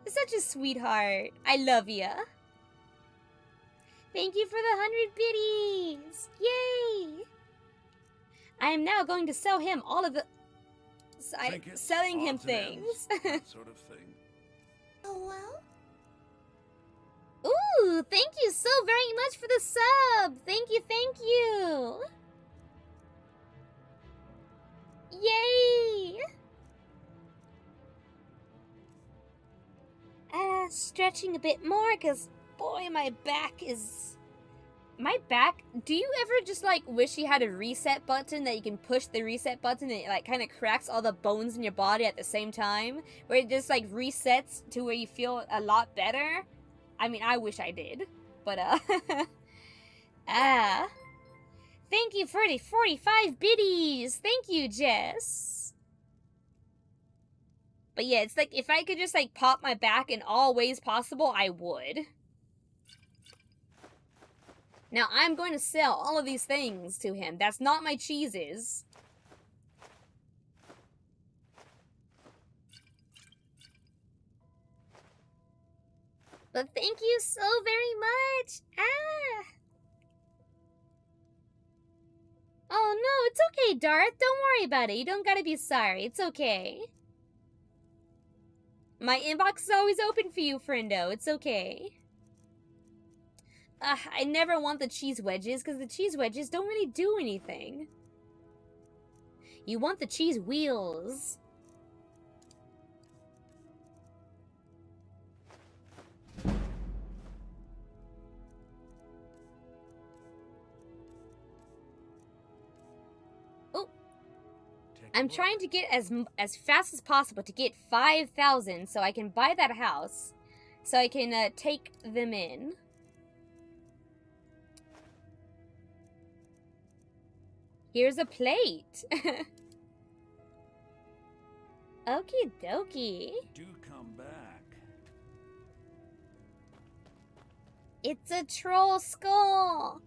You're such a sweetheart. I love ya. Thank you for the 100 biddies. Yay! I am now going to sell him all of the... selling him things. That sort of thing. Oh, well? Ooh, thank you so very much for the sub. Thank you, thank you. Yay! Stretching a bit more, because, boy, my back is... My back... Do you ever just, like, wish you had a reset button that you can push the reset button and it, like, kind of cracks all the bones in your body at the same time? Where it just, like, resets to where you feel a lot better? I mean, I wish I did. But, Thank you for the 45 biddies! Thank you, Jess! But yeah, it's like, if I could just, like, pop my back in all ways possible, I would. Now, I'm going to sell all of these things to him. That's not my cheeses. But thank you so very much! Oh no, it's okay, Darth. Don't worry about it. You don't gotta be sorry. It's okay. My inbox is always open for you, friendo. It's okay. I never want the cheese wedges, because the cheese wedges don't really do anything. You want the cheese wheels. I'm trying to get as fast as possible to get 5,000 so I can buy that house, so I can take them in. Here's a plate. Okie dokie. Do come back. It's a troll skull.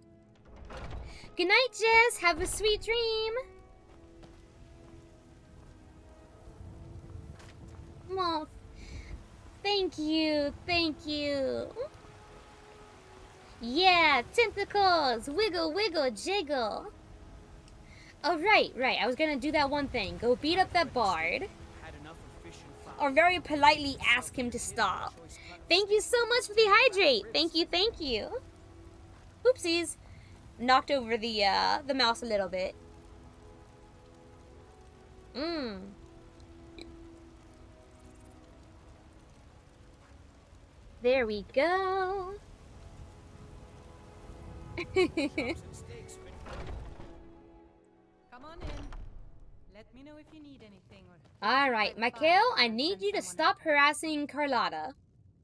Good night, Jess. Have a sweet dream. Oh, thank you, thank you. Yeah, tentacles, wiggle, wiggle, jiggle. Oh, right, I was gonna do that one thing. Go beat up that bard. Or very politely ask him to stop. Thank you so much for the hydrate. Thank you, thank you. Oopsies. Knocked over the mouse a little bit. There we go. Come on in. Let me know if you need anything. Alright, Mikhail, I need you to stop harassing Carlotta.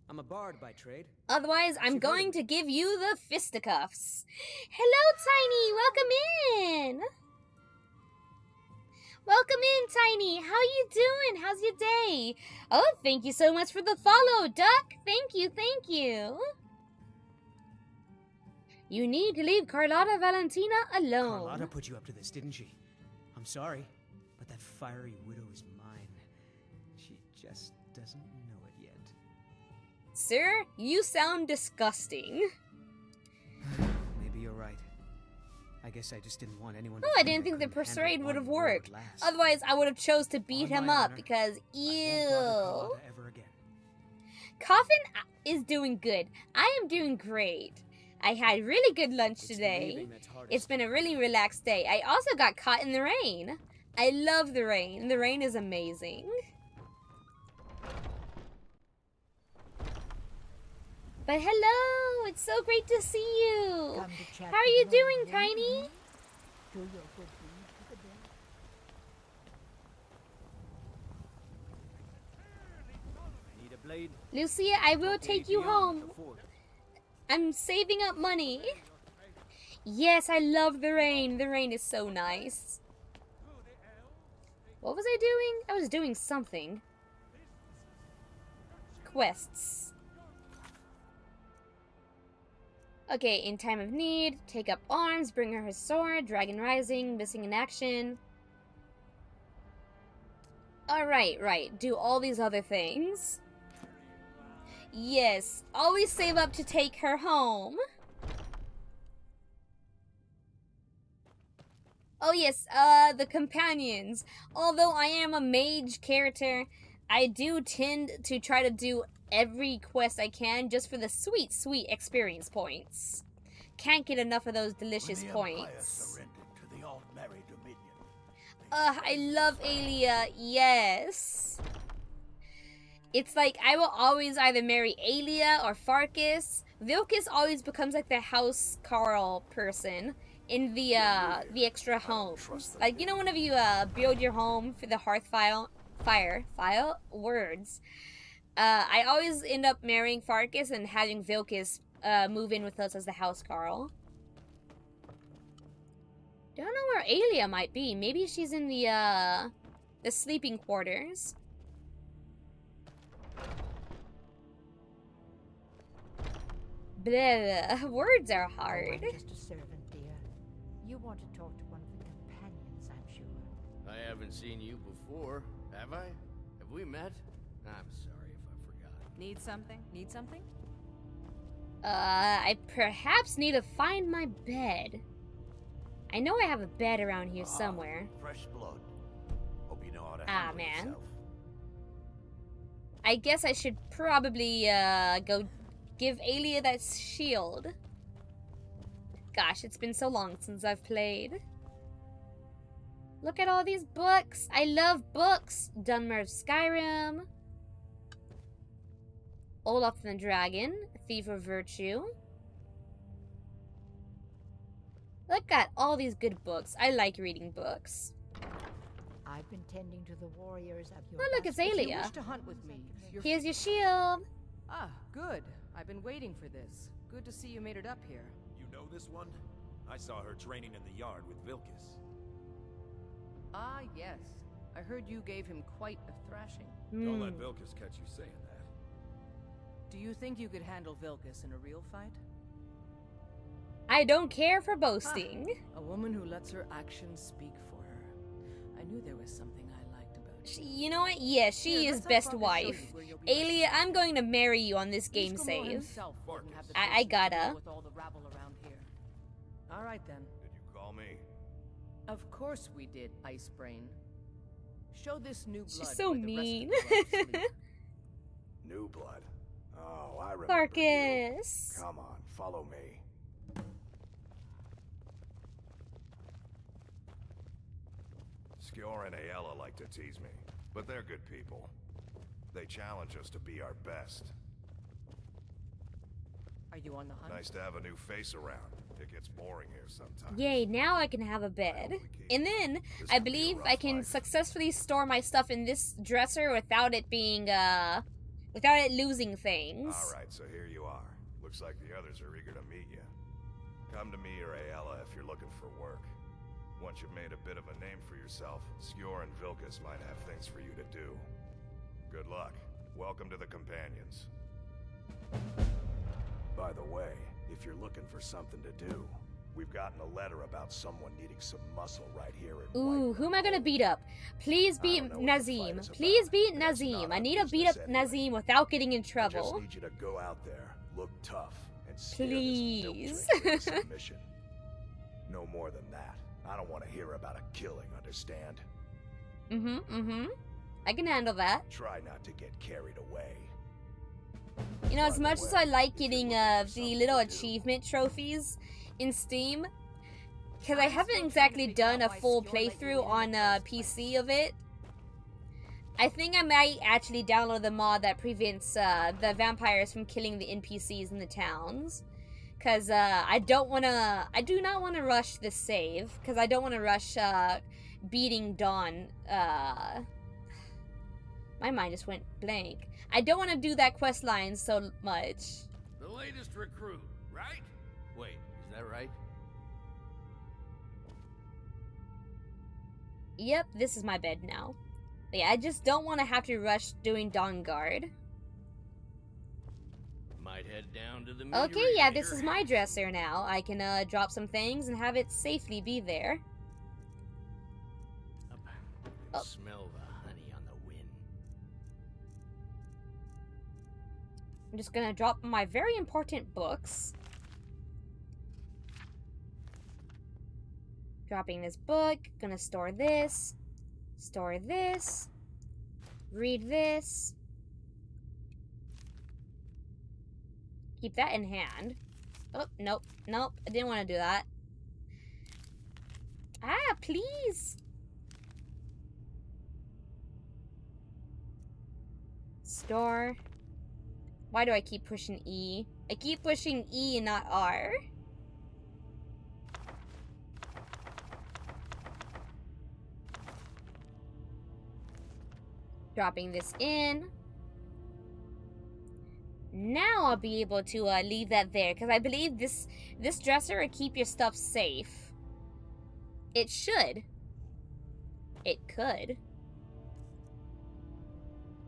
I'm a bard by trade. Otherwise, I'm going to give you the fisticuffs. Hello, Tiny. Welcome in. Welcome in, Tiny. How you doing? How's your day? Oh, thank you so much for the follow, Duck. Thank you, thank you. You need to leave Carlotta Valentina alone. Carlotta put you up to this, didn't she? I'm sorry, but that fiery widow is mine. She just doesn't know it yet. Sir, you sound disgusting. Maybe you're right. I guess I just didn't want anyone to Oh, I didn't think the persuade would have worked. Otherwise, I would have chose to beat him up because, ew. Ever again. Coffin is doing good. I am doing great. I had really good lunch today. leaving that's hardest. It's been a really relaxed day. I also got caught in the rain. I love the rain. The rain is amazing. But hello! It's so great to see you! Come to chat How are with you Ron, doing, will Tiny? you? Do your good deed to the dead. Need a blade? Lucia, I will Way take you beyond home. the fort. I'm saving up money. Yes, I love the rain. The rain is so nice. What was I doing? I was doing something. Quests. Okay, in time of need, take up arms, bring her sword, Dragon Rising, missing in action. Alright, right. Do all these other things. Yes, always save up to take her home. Oh yes, the companions. Although I am a mage character, I do tend to try to do every quest I can just for the sweet, sweet experience points. Can't get enough of those delicious points. To the Alt-Mary Dominion. I love Aelia, yes. It's like I will always either marry Aelia or Farkas. Vilkas always becomes like the house Carl person in the extra homes. Like, you know, whenever you build your home for the hearth file words. I always end up marrying Farkas and having Vilkas move in with us as the house Carl. Don't know where Aelia might be. Maybe she's in the sleeping quarters. Blah, words are hard. Oh, I'm just a servant, dear. You want to talk to one of the companions, I'm sure. I haven't seen you before, have I? Have we met? I'm sorry if I forgot. Need something? Need something? I perhaps need to find my bed. I know I have a bed around here somewhere. Fresh blood. Hope you know how to Ah, handle man. yourself. I guess I should probably, go give Aelia that shield. Gosh, it's been so long since I've played. Look at all these books. I love books. Dunmer of Skyrim. Olaf the Dragon. Thief of Virtue. Look at all these good books. I like reading books. I've been tending to the warriors of your Oh, look, it's basket. If you Aelia. wish to hunt with me, Here's your shield. Ah, good. I've been waiting for this. Good to see you made it up here. You know this one? I saw her training in the yard with Vilkas. Ah, yes. I heard you gave him quite a thrashing. Don't let Vilkas catch you saying that. Do you think you could handle Vilkas in a real fight? I don't care for boasting. A woman who lets her actions speak for her. I knew there was something I liked about you. You know what? Yeah, she Here, is let's have best Farkas show wife. you where you'll be Aelia, I'm going to marry you on this game Iskimor save. himself wouldn't have the I patience to deal gotta. with all the rabble around here. All right then. Did you call me? Of course we did, Ice Brain. Show this new blood. She's so where the rest of mean. the blood sleep. New blood. Oh, I remember Farkas. you. Come on, follow me. Skjor and Aella like to tease me, but they're good people. They challenge us to be our best. Are you on the hunt? Nice to have a new face around. It gets boring here sometimes. Yay, now I can have a bed. And then, I believe I can successfully store my stuff in this dresser without it being, without it losing things. Alright, so here you are. Looks like the others are eager to meet you. Come to me or Aella if you're looking for work. Once you've made a bit of a name for yourself, Skjor and Vilkas might have things for you to do. Good luck. Welcome to the Companions. By the way, if you're looking for something to do, we've gotten a letter about someone needing some muscle right here in Ooh, who am I gonna beat up? Please beat Nazim. Please beat Nazim. I need to beat up Nazim without getting in I just trouble. need you to go out there, look tough, and scare this Please. milk into submission. No more than that. I don't want to hear about a killing, understand? I can handle that. Try not to get carried away. You know, as much as I like getting the little achievement trophies in Steam, because I haven't exactly done a full playthrough on PC of it, I think I might actually download the mod that prevents the vampires from killing the NPCs in the towns. Because I do not want to rush the save, because I don't want to rush beating Dawn. My mind just went blank. I don't want to do that quest line so much. The latest recruit, right? Wait, is that right? Yep, this is my bed now. But yeah, I just don't want to have to rush doing Dawn Guard. Might head down to the Okay, yeah, this is my dresser now. I can drop some things and have it safely be there. Oh. Smell the honey on the wind. I'm just gonna drop my very important books. Dropping this book, gonna store this, read this. Keep that in hand. Oh, nope, nope, I didn't want to do that. Ah, please. Store. Why do I keep pushing E? I keep pushing E and not R. Dropping this in. Now I'll be able to leave that there, because I believe this dresser will keep your stuff safe. It should. It could.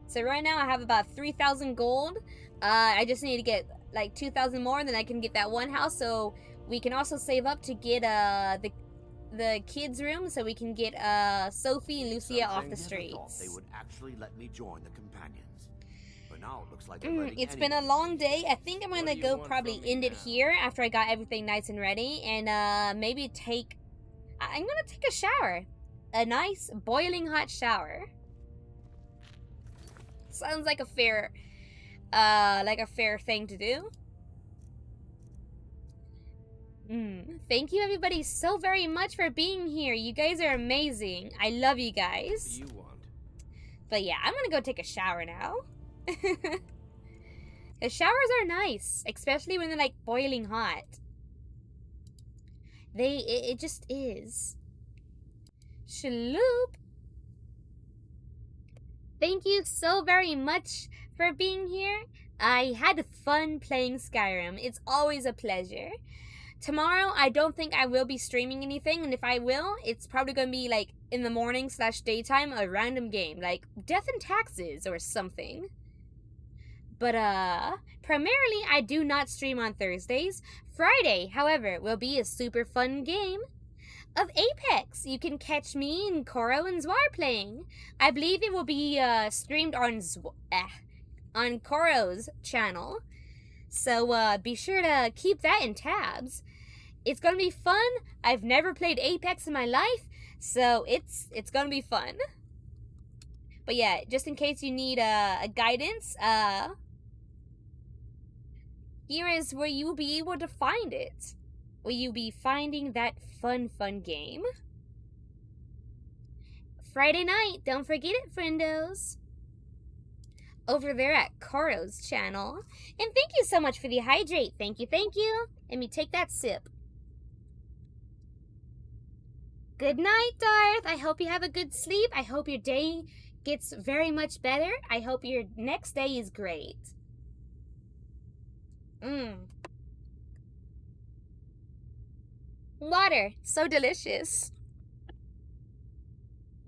So right now I have about 3,000 gold. I just need to get like 2,000 more, then I can get that one house. So we can also save up to get the kids' room, so we can get Sophie and Lucia off the streets. Thought they would actually let me join the companions. But now it looks like it's been a long day. I think I'm gonna go probably end it here after I got everything nice and ready, and maybe take. I'm gonna take a shower, a nice boiling hot shower. Sounds like a fair thing to do. Thank you everybody so very much for being here. You guys are amazing. I love you guys. What do you want? But yeah, I'm gonna go take a shower now. The showers are nice, especially when they're like boiling hot. It just is. Shaloop. Thank you so very much for being here. I had fun playing Skyrim. It's always a pleasure. Tomorrow, I don't think I will be streaming anything, and if I will, it's probably going to be like in the morning / daytime, a random game, like Death and Taxes or something. But primarily I do not stream on Thursdays. Friday, however, will be a super fun game of Apex. You can catch me and Koro and Zwar playing. I believe it will be streamed on Koro's channel. So be sure to keep that in tabs. It's gonna be fun. I've never played Apex in my life, so it's gonna be fun. But yeah, just in case you need a guidance, here is where you will be able to find it. Will you be finding that fun game? Friday night, don't forget it, friendos. Over there at Koro's channel. And thank you so much for the hydrate. Thank you, thank you. Let me take that sip. Good night, Darth. I hope you have a good sleep. I hope your day gets very much better. I hope your next day is great. Water. So delicious.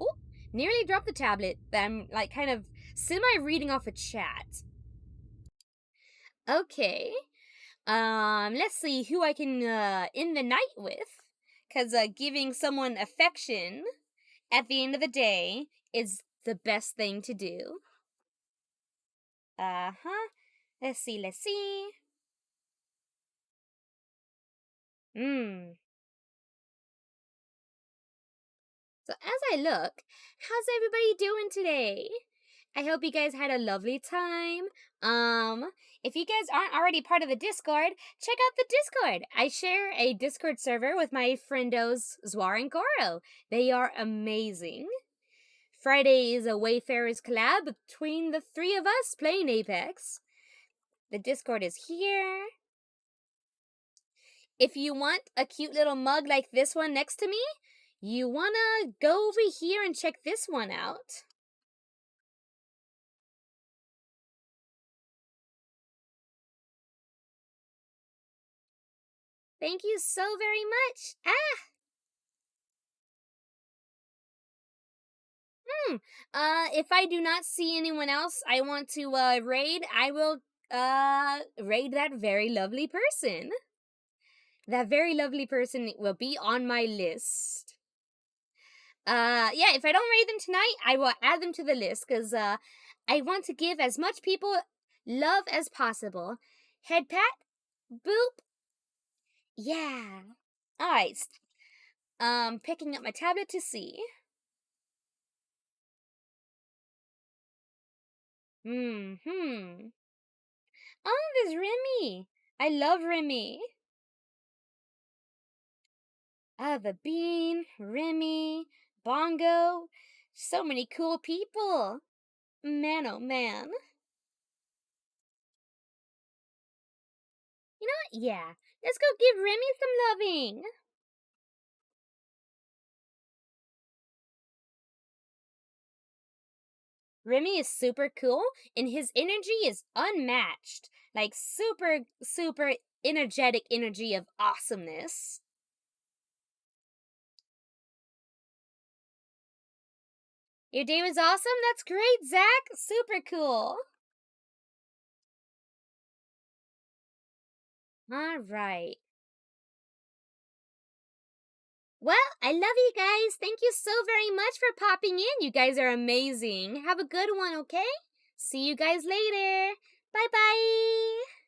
Oh, nearly dropped the tablet. But I'm like kind of semi-reading off a chat. Okay. Let's see who I can end the night with. Because giving someone affection at the end of the day is the best thing to do. Let's see. So as I look, how's everybody doing today? I hope you guys had a lovely time. If you guys aren't already part of the Discord, check out the Discord. I share a Discord server with my friendos Zwar and Goro. They are amazing. Friday is a Wayfarers collab between the three of us playing Apex. The Discord is here. If you want a cute little mug like this one next to me, you wanna go over here and check this one out. Thank you so very much. If I do not see anyone else I want to raid, I will raid that very lovely person. That very lovely person will be on my list. Yeah, if I don't raid them tonight, I will add them to the list because I want to give as much people love as possible. Head pat, boop. Yeah. Alright. Picking up my tablet to see. Oh, there's Remy. I love Remy. The Bean, Remy, Bongo. So many cool people. Man, oh man. You know what? Yeah. Let's go give Remy some loving. Remy is super cool, and his energy is unmatched. Like, super, super energetic energy of awesomeness. Your day was awesome? That's great, Zach! Super cool. Alright. Well, I love you guys. Thank you so very much for popping in. You guys are amazing. Have a good one, okay? See you guys later. Bye-bye.